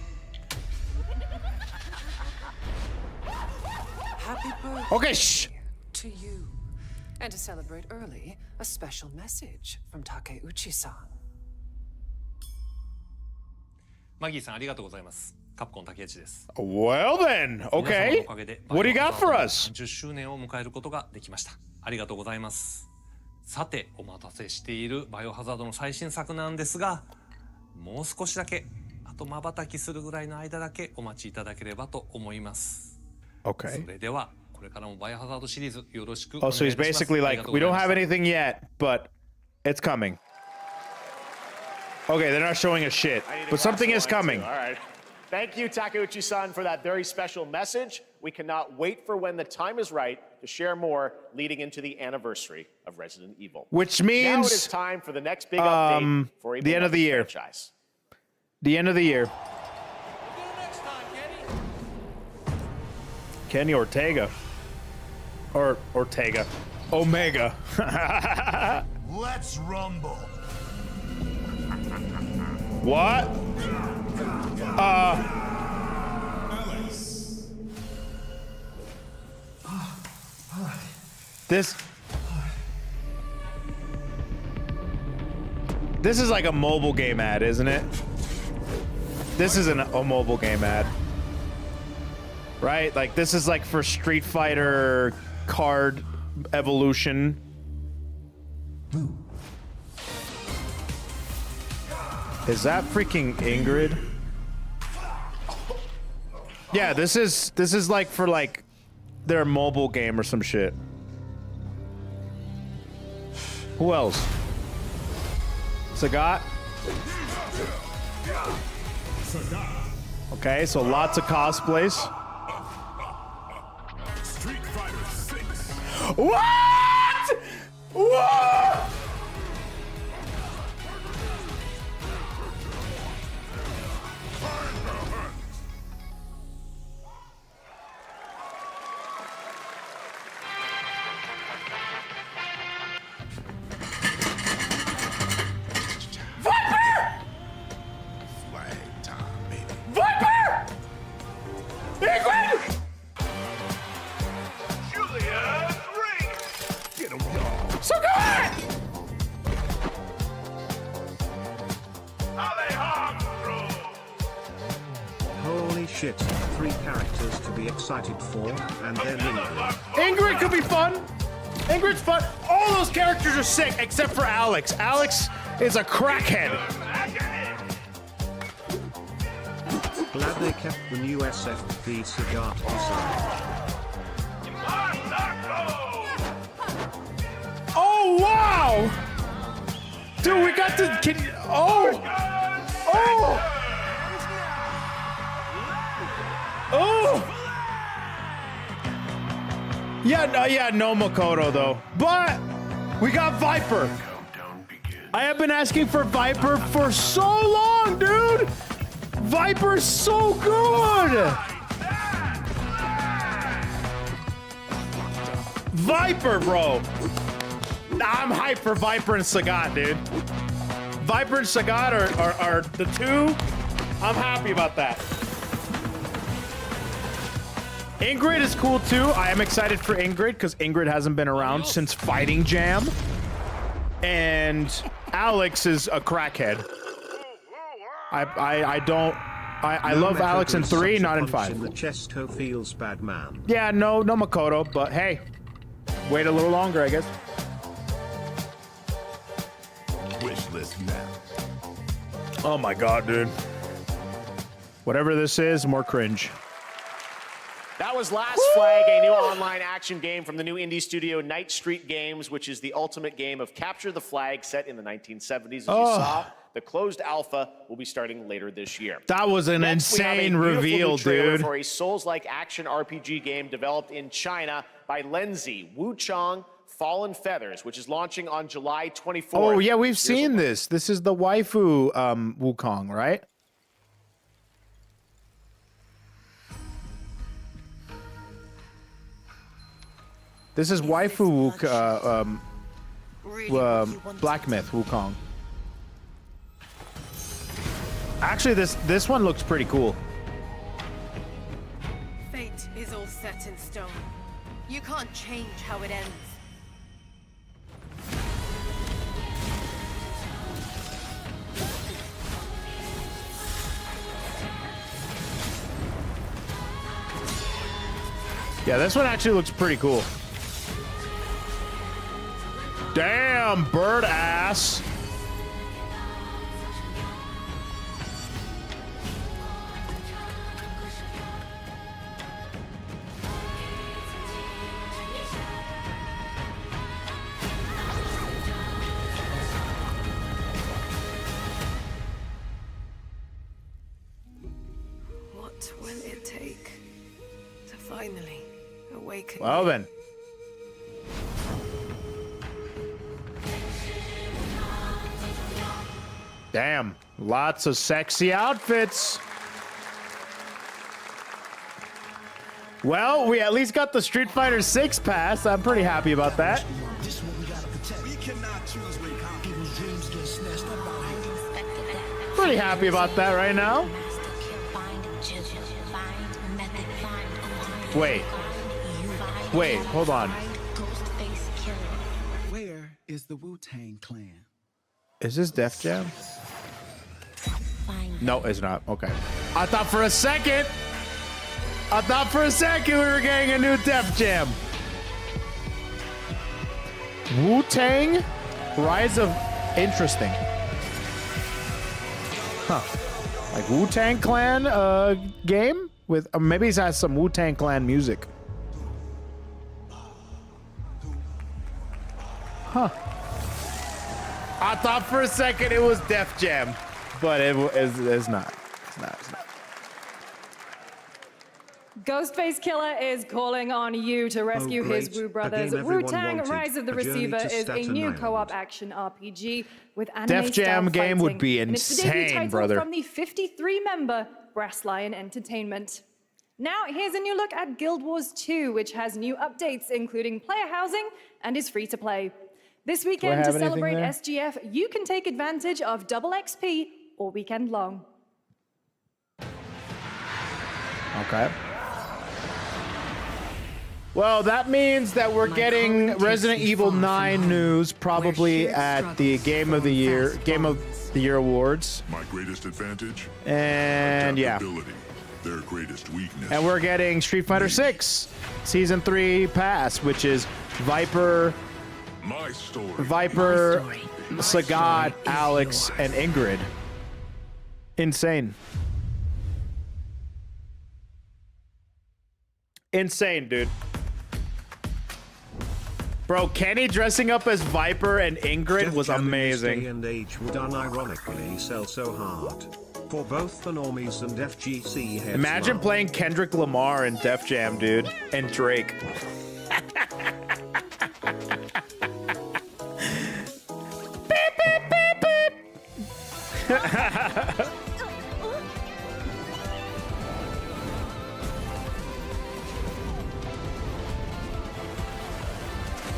Happy birthday Okay, shh. to you. And to celebrate early, a special message from Takeuchi-san. マギーさんありがとうございます。カプコン竹内です。 Well then, okay. What do you got for us? 10周年を迎えることができました。ありがとうございます。さて、お待たせしているバイオハザードの最新作なんですが、もう少しだけ、あと瞬きするぐらいの間だけお待ちいただければと思います。 Okay. それでは、これからもバイオハザードシリーズよろしくお Oh, 願いい so た he's します。 basically like, we don't have anything yet, but it's coming. Okay, they're not showing us shit, but something is coming. All right. Thank you, Takeuchi-san, for that very special message. We cannot wait for when the time is right to share more leading into the anniversary of Resident Evil. Which Now it means, is time for the next big update for a the end of the year. franchise. The end of the year. Kenny Ortega. Or Ortega. Omega. Let's rumble. What? This is like a mobile game ad, isn't it? This isn't a mobile game ad. Right? Like this is like for Street Fighter card evolution. Is that freaking Ingrid? Yeah, this is like for like their mobile game or some shit. Who else? Sagat. Okay, so lots of cosplays. Street Fighter 6. What? What? Viper! Penguin! Julia's ring. Get him, y'all. So good! Alejandro. Holy shit, 3 characters to be excited for, and then Ingrid. Ingrid could be fun. Ingrid's fun. All those characters are sick except for Alex. Alex is a crackhead. Glad they kept the new SFP Sagat design. Oh, wow! Dude, we got the... Oh! Oh! Oh! Yeah, no Makoto, though. But we got Viper. I have been asking for Viper for so long, dude! Viper's so good! Viper, bro! I'm hyped for Viper and Sagat, dude. Viper and Sagat are the two. I'm happy about that. Ingrid is cool too. I am excited for Ingrid because Ingrid hasn't been around since Fighting Jam. And Alex is a crackhead. I love Alex in 3, not in 5. In the chest who feels bad, man. Yeah, no Makoto, but hey, wait a little longer, I guess. Wish list now. Oh my god, dude. Whatever this is, more cringe. That was Last Flag, a new online action game from the new indie studio Night Street Games, which is the ultimate game of capture the flag set in the 1970s. As you saw, the closed alpha will be starting later this year. That was an insane reveal, dude. For a Souls-like action RPG game developed in China by Lenzi, Wuchang, Fallen Feathers, which is launching on July 24th. Oh yeah, we've seen this. This is the waifu Wukong, right? This is waifu Black Myth Wukong. Actually, this one looks pretty cool. Fate is all set in stone. You can't change how it ends. Yeah, this one actually looks pretty cool. Damn, bird ass. What will it take to finally awaken? Well then. Damn, lots of sexy outfits. Well, we at least got the Street Fighter 6 pass. I'm pretty happy about that. Pretty happy about that right now. Wait, hold on. Where is the Wu-Tang Clan? Is this Def Jam? No, it's not. Okay. I thought for a second we were getting a new Def Jam. Wu-Tang? Rise of... Interesting. Huh. Like Wu-Tang Clan game? With maybe it has some Wu-Tang Clan music. Huh. I thought for a second it was Def Jam, but it's not. It's not. Ghostface Killer is calling on you to rescue his Wu brothers. Wu-Tang Rise of the Receiver is a new co-op action RPG with anime Def Jam game would be and it's the debut insane, title brother. from the 53-member Brass Lion Entertainment. Now, here's a new look at Guild Wars 2, which has new updates, including player housing, and is free to play. This weekend, to celebrate SGF, you can take advantage of double XP all weekend long. Okay. Well, that means that we're getting Resident Evil 9 news probably at the Game of the Year awards. My greatest advantage? And yeah. Their greatest weakness. And we're getting Street Fighter 6 Season 3 Pass, which is Viper, Sagat, Alex, and Ingrid. Insane. Insane, dude. Bro, Kenny dressing up as Viper and Ingrid was amazing. Day and age would unironically sell so hard. For both the normies and FGC heads. Imagine playing Kendrick Lamar in Def Jam, dude. And Drake. Beep, beep, beep, beep.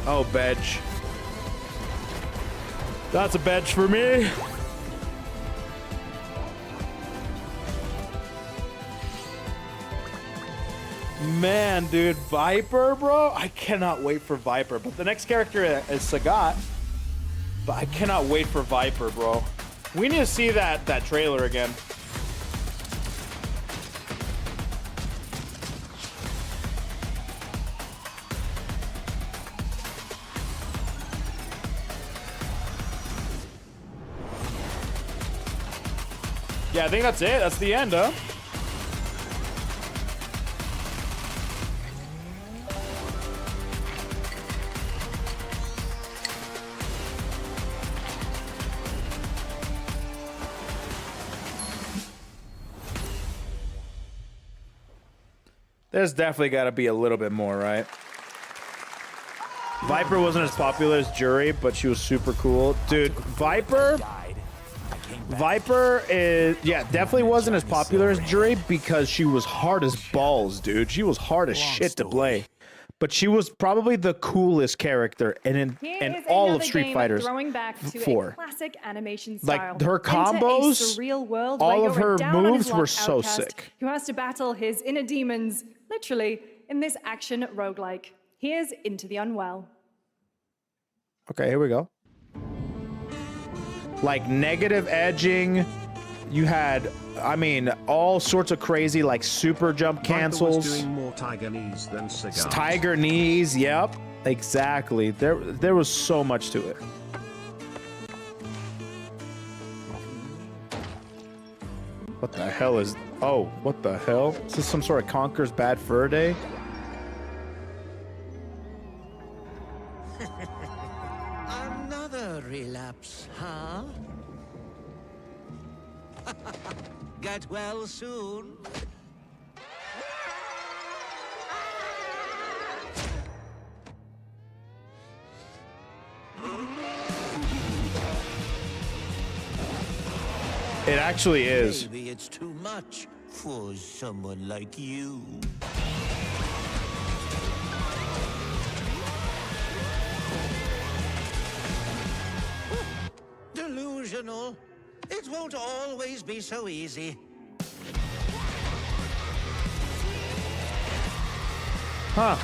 Oh, bench. That's a bench for me. Man, dude, Viper, bro. I cannot wait for Viper. But the next character is Sagat. But I cannot wait for Viper, bro. We need to see that trailer again. Yeah, I think that's it. That's the end, huh? There's definitely got to be a little bit more, right? Viper wasn't as popular as Jury, but she was super cool. Dude, Viper is, yeah, definitely wasn't as popular as Jury because she was hard as balls, dude. She was hard as shit to play. But she was probably the coolest character in all of Street Fighter 4. Classic animation style. Like her combos, all of her moves were so sick. Who has to battle his inner demons, literally, in this action roguelike. Here's Into the Unwell. Okay, here we go. Like negative edging, you had, I mean, all sorts of crazy like super jump cancels. Was doing more tiger knees than cigars. Tiger knees, yep, exactly. There was so much to it. What the hell is? Oh, what the hell? Is this some sort of Conqueror's Bad Fur Day? Another relapse, huh? Get well soon. It actually is. Maybe it's too much for someone like you. Delusional. It won't always be so easy. Huh.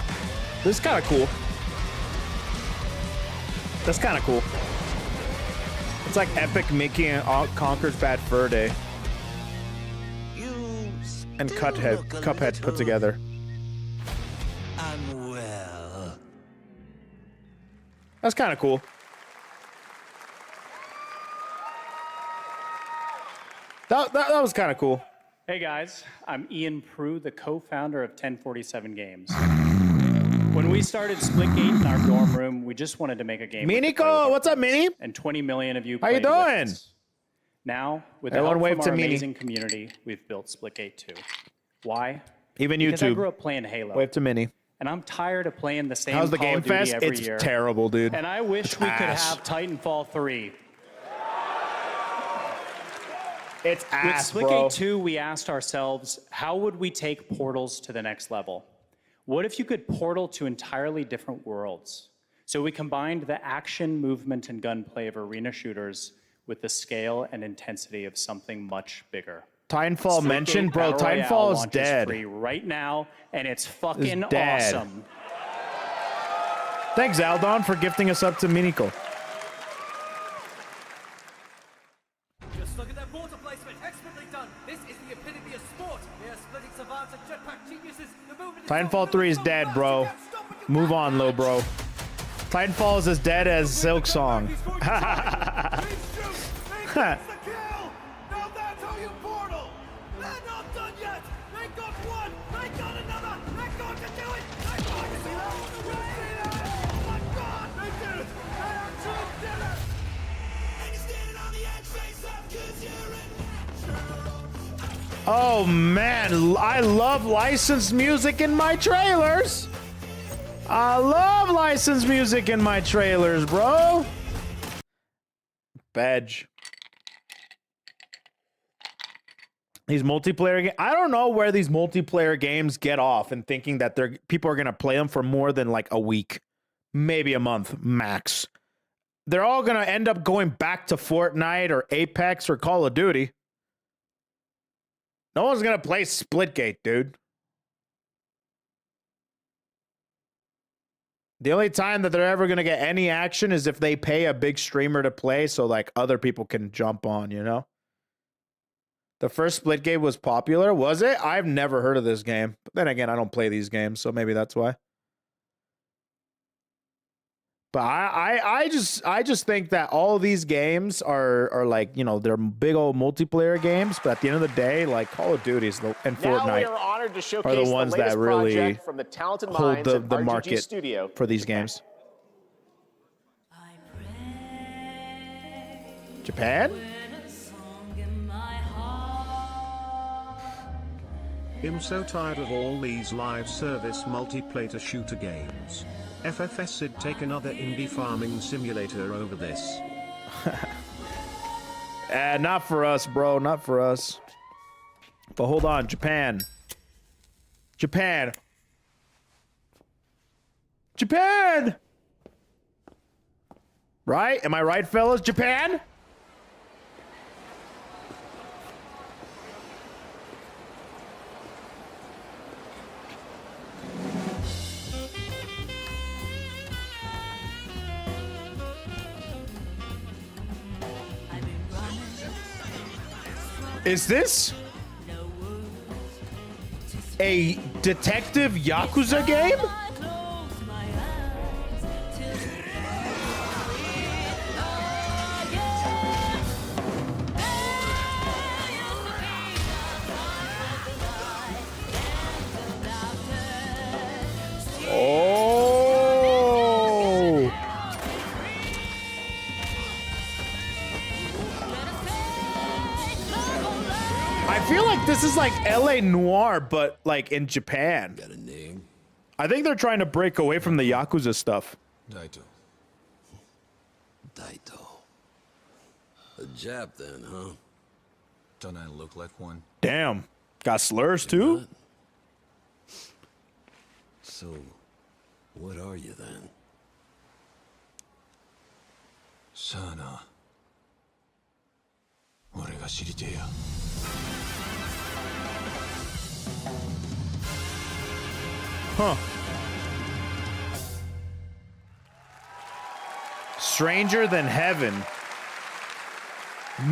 This is kind of cool. That's kind of cool. It's like Epic Mickey and Conqueror's Bad Fur Day. And Cuphead put together. Unwell. That's kind of cool. That was kind of cool. Hey guys, I'm Ian Prue, the co-founder of 1047 Games. When we started Splitgate in our dorm room, we just wanted to make a game. Miniko, what's up, Mini? And 20 million of you How you played with doing? us. Now, with the Everyone help wave from to our Mini. amazing community, we've built Splitgate 2. Why? Even Because I YouTube. grew up playing Halo. Wave to Mini. And I'm tired of playing the same How's the Call Game of Duty Fest? every It's year. terrible, dude. And I wish It's we could ass. have Titanfall 3. It's ass, With bro. Splitgate 2, we asked ourselves, how would we take Portals to the next level? What if you could portal to entirely different worlds? So we combined the action, movement, and gunplay of arena shooters with the scale and intensity of something much bigger. Titanfall Splitgate mentioned, bro. Battle Royale Titanfall is launches dead. free right now, and it's fucking dead. awesome. Thanks, Aldon, for gifting us up to Miniko. Just look at that water placement. Expertly done. This is the epitome of sport. They are splitting savants and jetpack geniuses. The movement is Titanfall 3 is dead, bro. Move on, low, bro. Titanfall is as dead as Silk Song. Oh man, I love licensed music in my trailers. I love licensed music in my trailers, bro. Badge. These multiplayer games, I don't know where these multiplayer games get off and thinking that people are going to play them for more than like a week, maybe a month max. They're all going to end up going back to Fortnite or Apex or Call of Duty. No one's going to play Splitgate, dude. The only time that they're ever going to get any action is if they pay a big streamer to play so like other people can jump on, you know? The first Splitgate was popular, was it? I've never heard of this game. But then again, I don't play these games, so maybe that's why. But I just think that all these games are like, you know, they're big old multiplayer games, but at the end of the day, like Call of Duty and Now we Fortnite are honored to are showcase the ones latest that really project from the talented hold minds the at RGG market Studio. for these games. Japan? I'm so tired of all these live service multiplayer shooter games. FFS would take another indie farming simulator over this. Not for us, bro. Not for us. But hold on, Japan. Japan. Japan! Right? Am I right, fellas? Japan? Is this a detective Yakuza game? Oh. I feel like this is like LA Noire, but like in Japan. Got a name? I think they're trying to break away from the Yakuza stuff. Daito. Daito. A Jap then, huh? Don't I look like one? Damn. Got slurs too? So, what are you then? Sana. 俺が知りてえや。Huh. Stranger Than Heaven.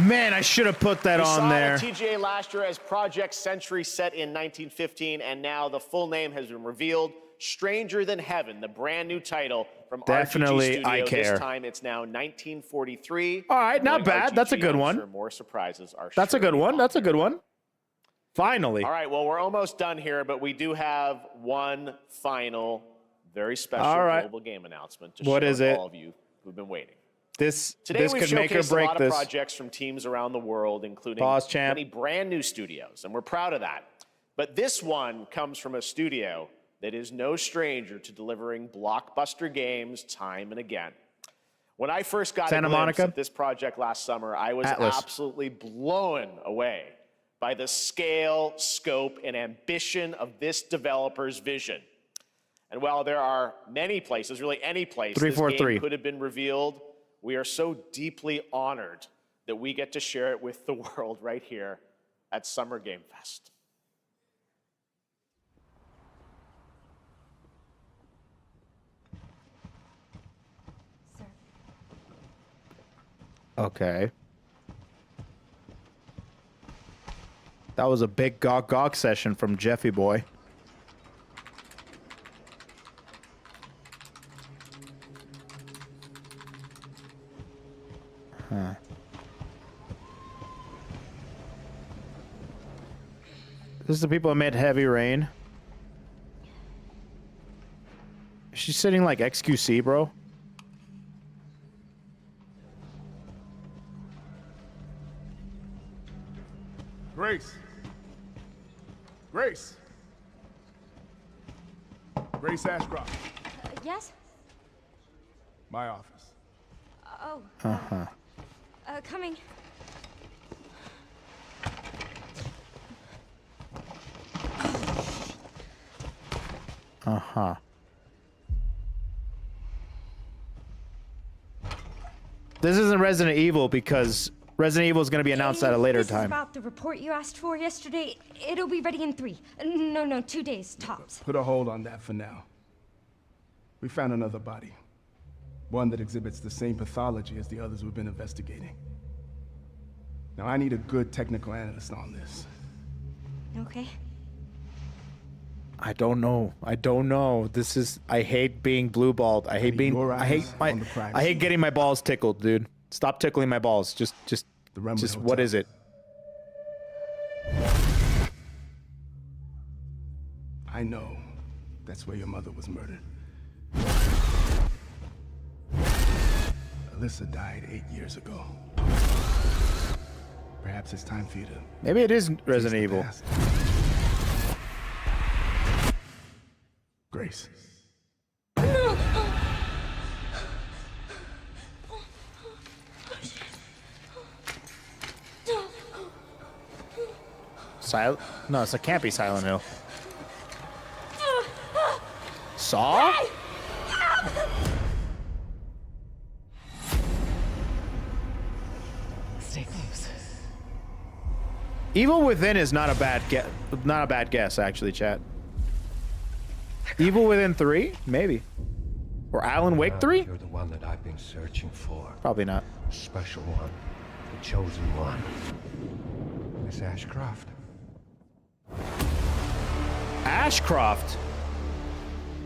Man, I should have put that We on saw there. the TGA last year as Project Century set in 1915, and now the full name has been revealed. Stranger Than Heaven, the brand new title from Definitely, RGG Studio. I care. This time it's now 1943. All right, not Knowing bad. That's a RGG, good I'm one. sure more surprises are That's a good one. That's a good one. Finally. All right, well, we're almost done here, but we do have one final very special All right. global game announcement to What show is it? all of you who've been waiting. Today we've could make or showcased break a lot this. of projects from teams around the world, including Pause, champ. many brand new studios, and we're proud of that. But this one comes from a studio that is no stranger to delivering blockbuster games time and again. When I first got Santa a glimpse Monica? at this project last summer, I was Atlas. absolutely blown away by the scale, scope, and ambition of this developer's vision. And while there are many places, really any place, this 343. game could have been revealed, we are so deeply honored that we get to share it with the world right here at Summer Game Fest. Okay. That was a big gawk session from Jeffy boy. Huh. This is the people amid heavy rain. Is she sitting like XQC, bro? Grace. Grace. Grace Ashcroft. Yes? My office. Oh. Uh-huh. Coming. Uh-huh. This isn't Resident Evil because Resident Evil is going to be announced at a later This is time. about the report you asked for yesterday. It'll be ready in 3. No, 2 days, tops. Put a hold on that for now. We found another body. One that exhibits the same pathology as the others we've been investigating. Now, I need a good technical analyst on this. Okay. I don't know. I don't know. This is. I hate being blue balled. I hate being. I hate getting my balls tickled, dude. Stop tickling my balls. Just. What is it? I know. That's where your mother was murdered. Alyssa died 8 years ago. Perhaps it's time for you to... Maybe it is Resident Evil. Grace. Silent? No, it can't be Silent Hill. Saw? Stay close. Evil Within is not a bad guess, actually, chat. Evil Within 3? Maybe. Or Alan Wake 3? You're the one that I've been searching for. Probably not. Special one. The chosen one. Miss Ashcroft. Ashcroft?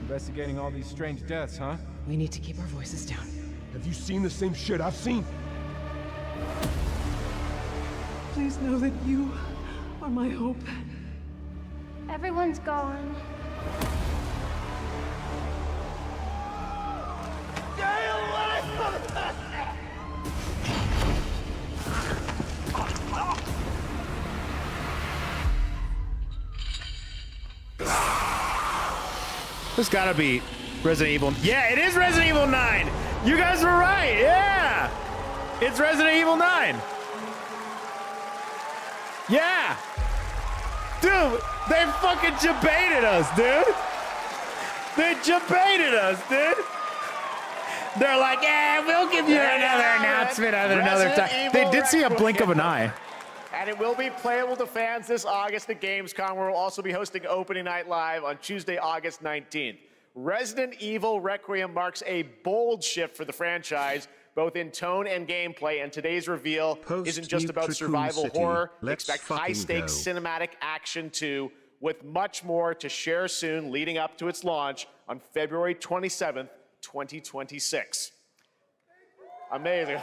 Investigating all these strange deaths, huh? We need to keep our voices down. Have you seen the same shit I've seen? Please know that you are my hope. Everyone's gone. This gotta be Resident Evil. Yeah, it is Resident Evil 9. You guys were right. Yeah. It's Resident Evil 9. Yeah. Dude, they fucking debated us, dude. They debated us, dude. They're like, yeah, we'll give you another announcement at another time. They did see a blink of an eye. And it will be playable to fans this August at Gamescom, where we'll also be hosting Opening Night Live on Tuesday, August 19th. Resident Evil Requiem marks a bold shift for the franchise, both in tone and gameplay, and today's reveal isn't just about survival horror. Expect high-stakes cinematic action too, with much more to share soon leading up to its launch on February 27th, 2026. Amazing.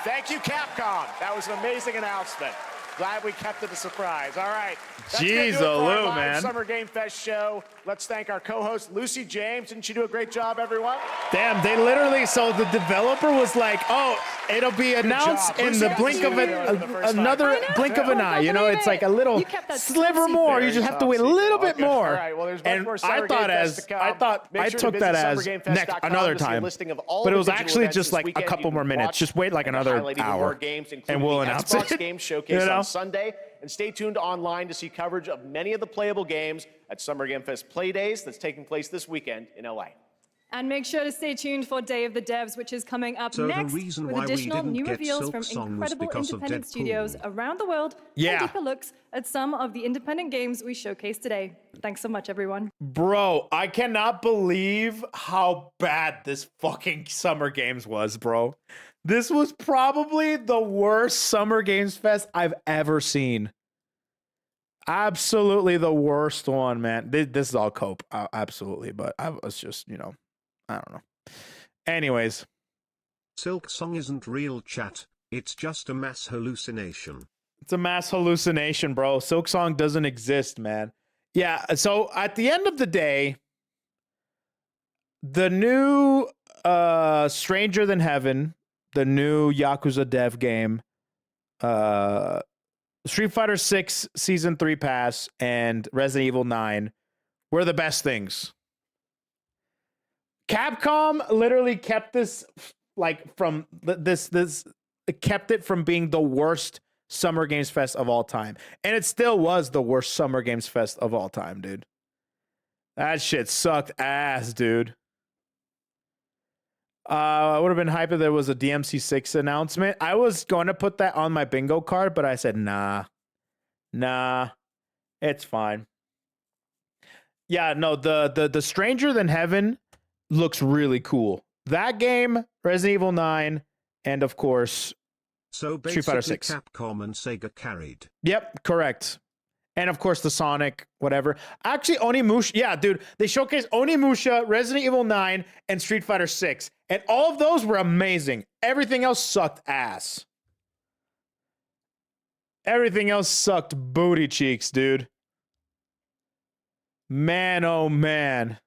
Thank you, Capcom. That was an amazing announcement. Glad we kept it a surprise. All right. That's Jeez, gonna do it for our Lou, live man. Summer Game Fest show. Let's thank our co-host, Lucy James. Didn't she do a great job, everyone? Damn, they literally, so the developer was like, oh, it'll be announced job. in Lucy, the good blink to of see you for the first another time. blink of an eye. You know, it's like a little You kept that sliver top more. secret. You just have to Very wait a top little secret. bit more. All right, well, there's much And more Summer I Game thought Fest to come. Make I sure took to that visit as summergamefest.com another to see a time. listing of all But the it was digital actually events just this like a weekend couple you more can minutes. watch Just wait like and another highlight even hour, more games, and including we'll the announce Xbox it. Game Showcase You know? on Sunday. And stay tuned online to see coverage of many of the playable games at Summer Game Fest Play Days that's taking place this weekend in LA. And make sure to stay tuned for Day of the Devs, which is coming up So the next reason with why we additional didn't new get reveals Silk from Song was incredible because of independent Deadpool. studios around the world Yeah. and deeper looks at some of the independent games we showcased today. Thanks so much, everyone. Bro, I cannot believe how bad this fucking Summer Games was, bro. This was probably the worst Summer Games Fest I've ever seen. Absolutely the worst one, man. This is all cope, absolutely. But I was just, you know, I don't know. Anyways. Silk Song isn't real, chat. It's just a mass hallucination. It's a mass hallucination, bro. Silk Song doesn't exist, man. Yeah, so at the end of the day, the new Stranger Than Heaven, the new Yakuza dev game, Street Fighter 6 Season 3 Pass, and Resident Evil 9 were the best things. Capcom literally kept this like from this kept it from being the worst Summer Games Fest of all time. And it still was the worst Summer Games Fest of all time, dude. That shit sucked ass, dude. I would have been hyped if there was a DMC6 announcement. I was going to put that on my bingo card, but I said, nah, it's fine. Yeah, no, the Stranger Than Heaven looks really cool. That game, Resident Evil 9, and of course, So Street Fighter 6. Capcom and Sega carried. Yep, correct. And of course, the Sonic, whatever. Actually, Onimusha. Yeah, dude, they showcased Onimusha, Resident Evil 9, and Street Fighter 6. And all of those were amazing. Everything else sucked ass. Everything else sucked booty cheeks, dude. Man, oh man.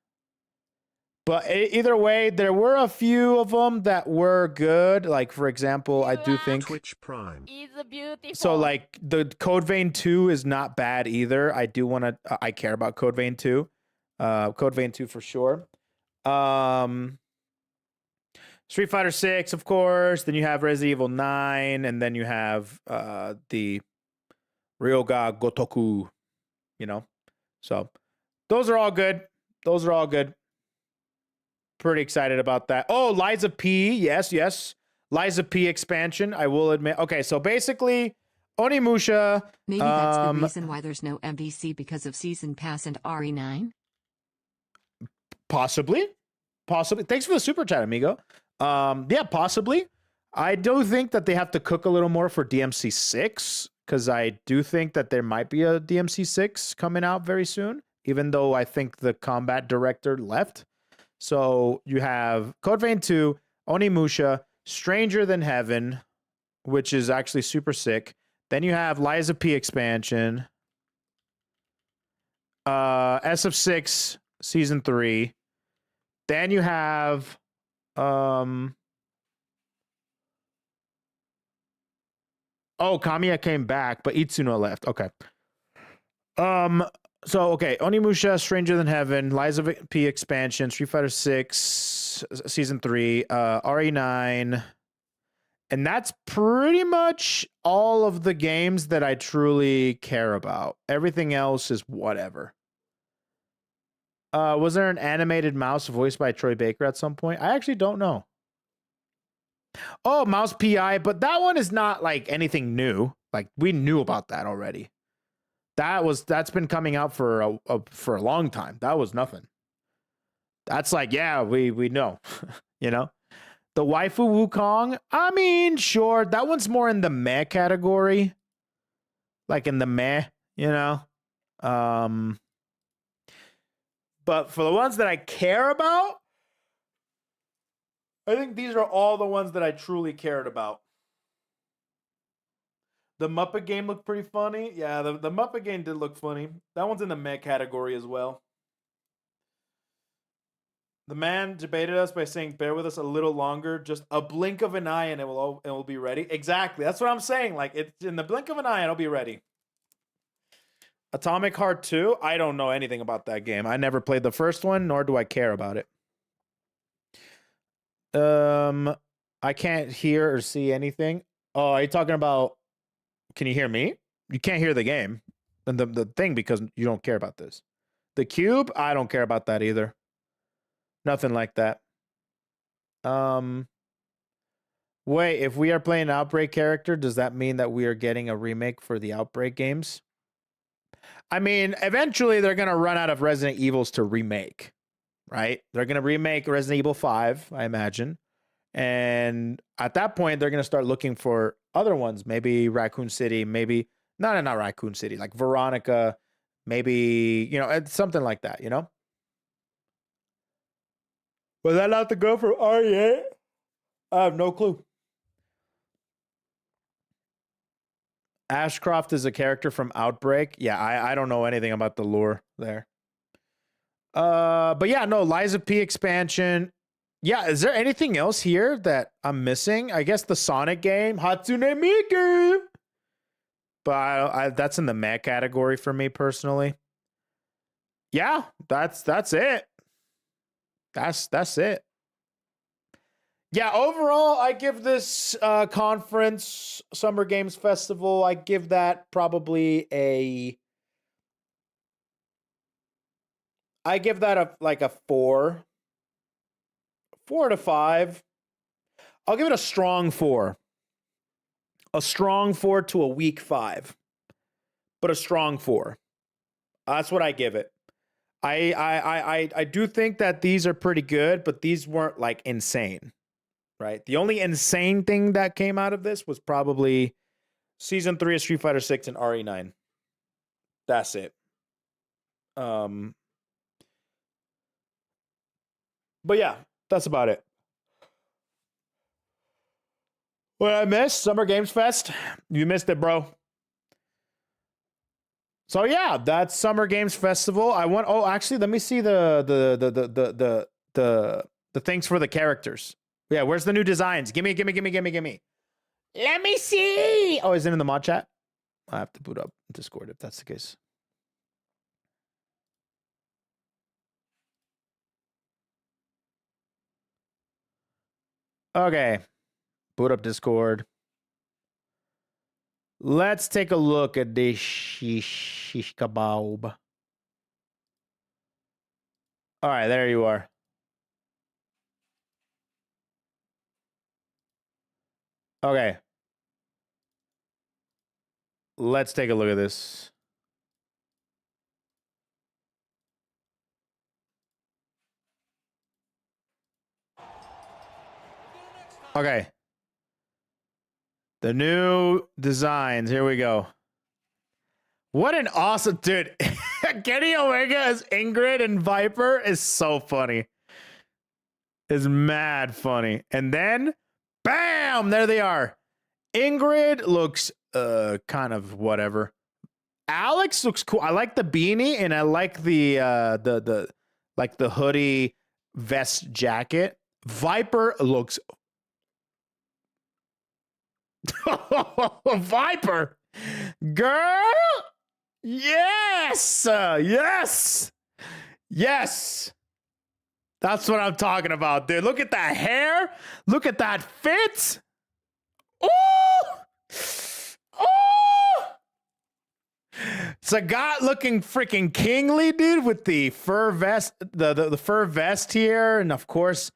But either way, there were a few of them that were good. Like, for example, I do think Twitch Prime. so. Like the Code Vein 2 is not bad either. I do want to. I care about Code Vein 2. Code Vein 2 for sure. Street Fighter 6, of course. Then you have Resident Evil 9, and then you have the Ryoga Gotoku. You know, so those are all good. Those are all good. Pretty excited about that. Oh, Liza P. Yes. Liza P expansion, I will admit. Okay, so basically, Onimusha. Maybe that's the reason why there's no MVC because of Season Pass and RE9? Possibly. Thanks for the super chat, amigo. Yeah, possibly. I do think that they have to cook a little more for DMC 6, because I do think that there might be a DMC 6 coming out very soon, even though I think the combat director left. So you have Code Vein 2, Onimusha, Stranger Than Heaven, which is actually super sick. Then you have Liza P expansion, SF6 Season 3. Then you have oh, Kamiya came back, but Itsuno left. Okay. So, okay, Onimusha, Stranger Than Heaven, Liza P expansion, Street Fighter 6, Season 3, RE9, and that's pretty much all of the games that I truly care about. Everything else is whatever. Was there an animated mouse voiced by Troy Baker at some point? I actually don't know. Oh, Mouse PI, but that one is not like anything new. Like, we knew about that already. That's been coming out for a long time. That was nothing. That's like, yeah, we know, you know. The Waifu Wukong, I mean, sure, that one's more in the meh category, like in the meh, you know. But for the ones that I care about, I think these are all the ones that I truly cared about. The Muppet game looked pretty funny. Yeah, the Muppet game did look funny. That one's in the mech category as well. The man debated us by saying, bear with us a little longer, just a blink of an eye and it will be ready. Exactly. That's what I'm saying. Like, it's in the blink of an eye and it'll be ready. Atomic Heart 2, I don't know anything about that game. I never played the first one, nor do I care about it. I can't hear or see anything. Oh, are you talking about, can you hear me? You can't hear the game and the thing because you don't care about this. The Cube, I don't care about that either. Nothing like that. Wait, if we are playing an Outbreak character, does that mean that we are getting a remake for the Outbreak games? I mean, eventually they're going to run out of Resident Evils to remake, right? They're going to remake Resident Evil 5, I imagine. And at that point, they're going to start looking for other ones. Maybe Raccoon City, maybe, not Raccoon City, like Veronica, maybe, you know, something like that, you know? Was that not the girl from RE8? I have no clue. Ashcroft is a character from Outbreak. Yeah, I don't know anything about the lore there. But yeah, no, Liza P expansion. Yeah, is there anything else here that I'm missing? I guess the Sonic game, Hatsune Miku. But that's in the mech category for me personally. Yeah, that's it. That's it. Yeah, overall, I give this conference, Summer Games Festival, I give that probably I give that a 4. 4 to 5. I'll give it a strong 4. A strong 4 to a weak 5. But a strong 4. That's what I give it. I do think that these are pretty good, but these weren't like insane. Right? The only insane thing that came out of this was probably Season 3 of Street Fighter 6 and RE9. That's it. But yeah, that's about it. What I missed? Summer Games Fest. You missed it, bro. So yeah, that's Summer Games Festival. Actually, let me see the things for the characters. Yeah, where's the new designs? Gimme. Let me see. Oh, is it in the mod chat? I have to boot up Discord if that's the case. Okay. Boot up Discord. Let's take a look at this shish kebab. All right, there you are. Okay. Let's take a look at this. Okay. The new designs. Here we go. What an awesome dude. Kenny Omega as Ingrid and Viper is so funny. Is mad funny. And then bam, there they are. Ingrid looks kind of whatever. Alex looks cool. I like the beanie and I like the hoodie vest jacket. Viper looks Viper. Girl. Yes. Yes. That's what I'm talking about, dude. Look at that hair. Look at that fit. Ooh! Ooh! Sagat looking freaking kingly, dude, with the fur vest, the fur vest here. And of course,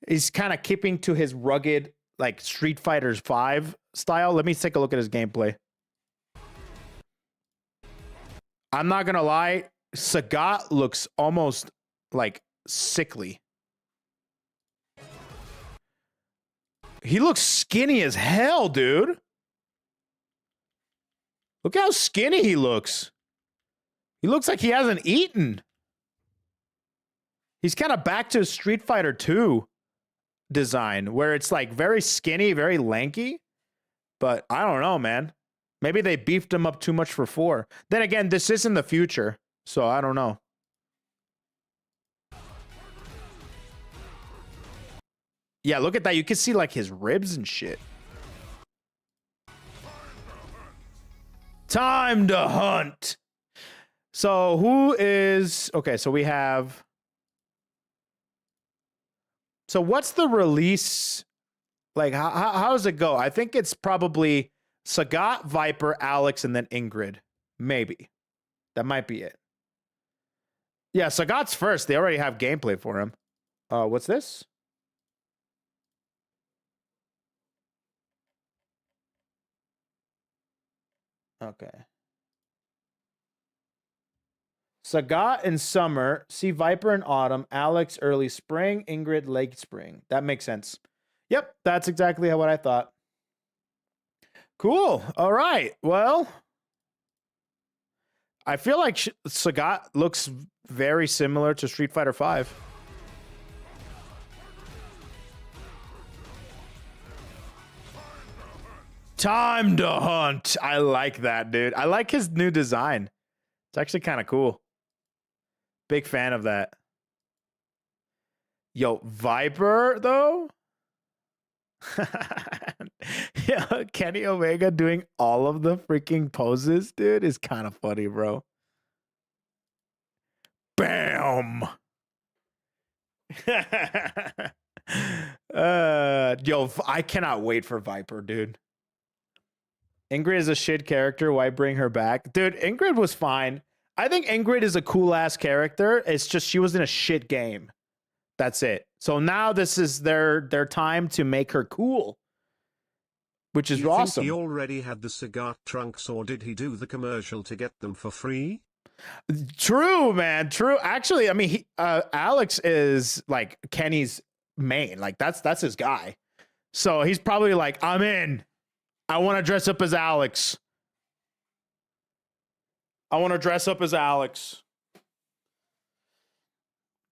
he's kind of keeping to his rugged, like Street Fighter 5 style. Let me take a look at his gameplay. I'm not going to lie. Sagat looks almost like sickly. He looks skinny as hell, dude. Look how skinny he looks. He looks like he hasn't eaten. He's kind of back to Street Fighter 2 design, where it's like very skinny, very lanky. But I don't know, man. Maybe they beefed him up too much for 4. Then again, this is in the future, so I don't know. Yeah, look at that. You can see like his ribs and shit. Time to hunt. So who is... Okay, so we have... So what's the release? Like, how does it go? I think it's probably Sagat, Viper, Alex, and then Ingrid. Maybe. That might be it. Yeah, Sagat's first. They already have gameplay for him. What's this? Okay. Sagat in summer, see Viper in autumn, Alex early spring, Ingrid late spring. That makes sense. Yep, that's exactly what I thought. Cool. All right. Well, I feel like Sagat looks very similar to Street Fighter V. Time to hunt. I like that, dude. I like his new design. It's actually kind of cool. Big fan of that. Yo, Viper, though? Yeah, Kenny Omega doing all of the freaking poses, dude, is kind of funny, bro. Bam! Yo, I cannot wait for Viper, dude. Ingrid is a shit character. Why bring her back? Dude, Ingrid was fine. I think Ingrid is a cool-ass character. It's just she was in a shit game. That's it. So now this is their time to make her cool, which is awesome. Think he already had the Sagat trunks, or did he do the commercial to get them for free? True, man. True. Actually, I mean, Alex is like Kenny's main. Like that's his guy. So he's probably like, I'm in. I want to dress up as Alex. I want to dress up as Alex.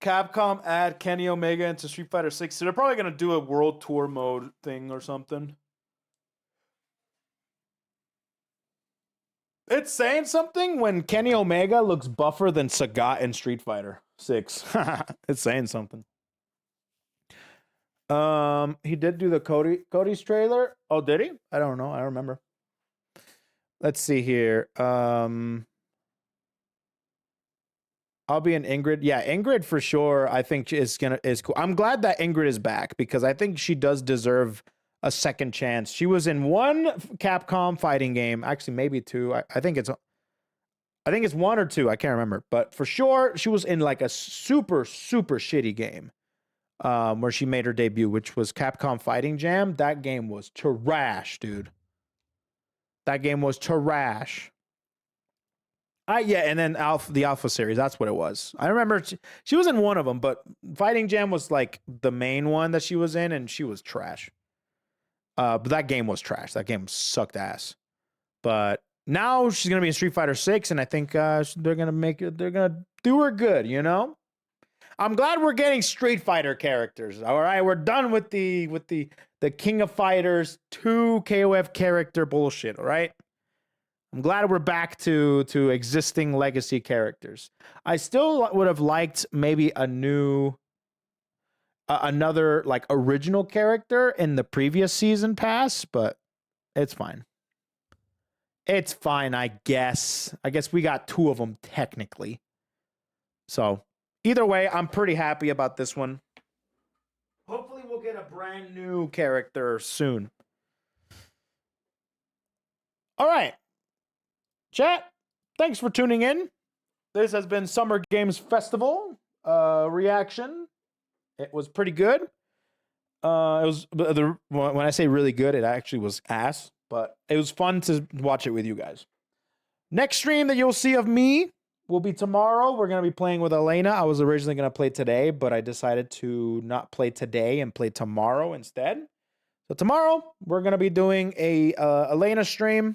Capcom add Kenny Omega into Street Fighter 6. So they're probably going to do a world tour mode thing or something. It's saying something when Kenny Omega looks buffer than Sagat in Street Fighter 6. It's saying something. He did do the Cody's trailer. Oh, did he? I don't know. I don't remember. Let's see here. I'll be an Ingrid. Yeah, Ingrid for sure. I think is cool. I'm glad that Ingrid is back because I think she does deserve a second chance. She was in one Capcom fighting game, actually maybe two. I think it's one or two. I can't remember, but for sure she was in like a super shitty game, where she made her debut, which was Capcom Fighting Jam. That game was trash, dude. That game was trash. Yeah, and then the Alpha series, that's what it was. I remember she was in one of them, but Fighting Jam was like the main one that she was in, and she was trash. But that game was trash. That game sucked ass. But now she's gonna be in Street Fighter 6, and I think they're gonna do her good. You know, I'm glad we're getting Street Fighter characters. All right, we're done with the King of Fighters 2 KOF character bullshit. All right. I'm glad we're back to existing legacy characters. I still would have liked maybe a new, another like original character in the previous season pass, but it's fine. It's fine, I guess. I guess we got two of them technically. So either way, I'm pretty happy about this one. Hopefully we'll get a brand new character soon. All right. Chat, thanks for tuning in. This has been Summer Games Festival reaction. It was pretty good. It was when I say really good, it actually was ass, but it was fun to watch it with you guys. Next stream that you'll see of me will be tomorrow. We're going to be playing with Elena. I was originally going to play today, but I decided to not play today and play tomorrow instead. So tomorrow, we're going to be doing a Elena stream.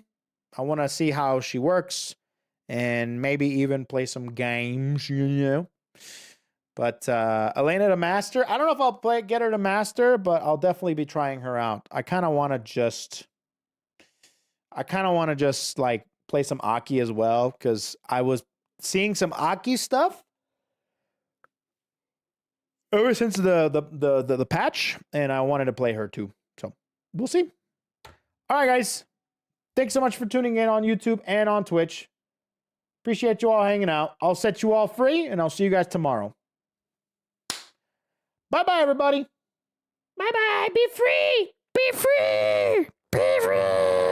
I want to see how she works and maybe even play some games, you know. But Elena to master, I don't know if I'll get her to master, but I'll definitely be trying her out. I kind of want to I kind of want to just like play some Aki as well because I was seeing some Aki stuff ever since the patch, and I wanted to play her too. So we'll see. All right, guys. Thanks so much for tuning in on YouTube and on Twitch. Appreciate you all hanging out. I'll set you all free, and I'll see you guys tomorrow. Bye-bye, everybody. Bye-bye. Be free. Be free. Be free.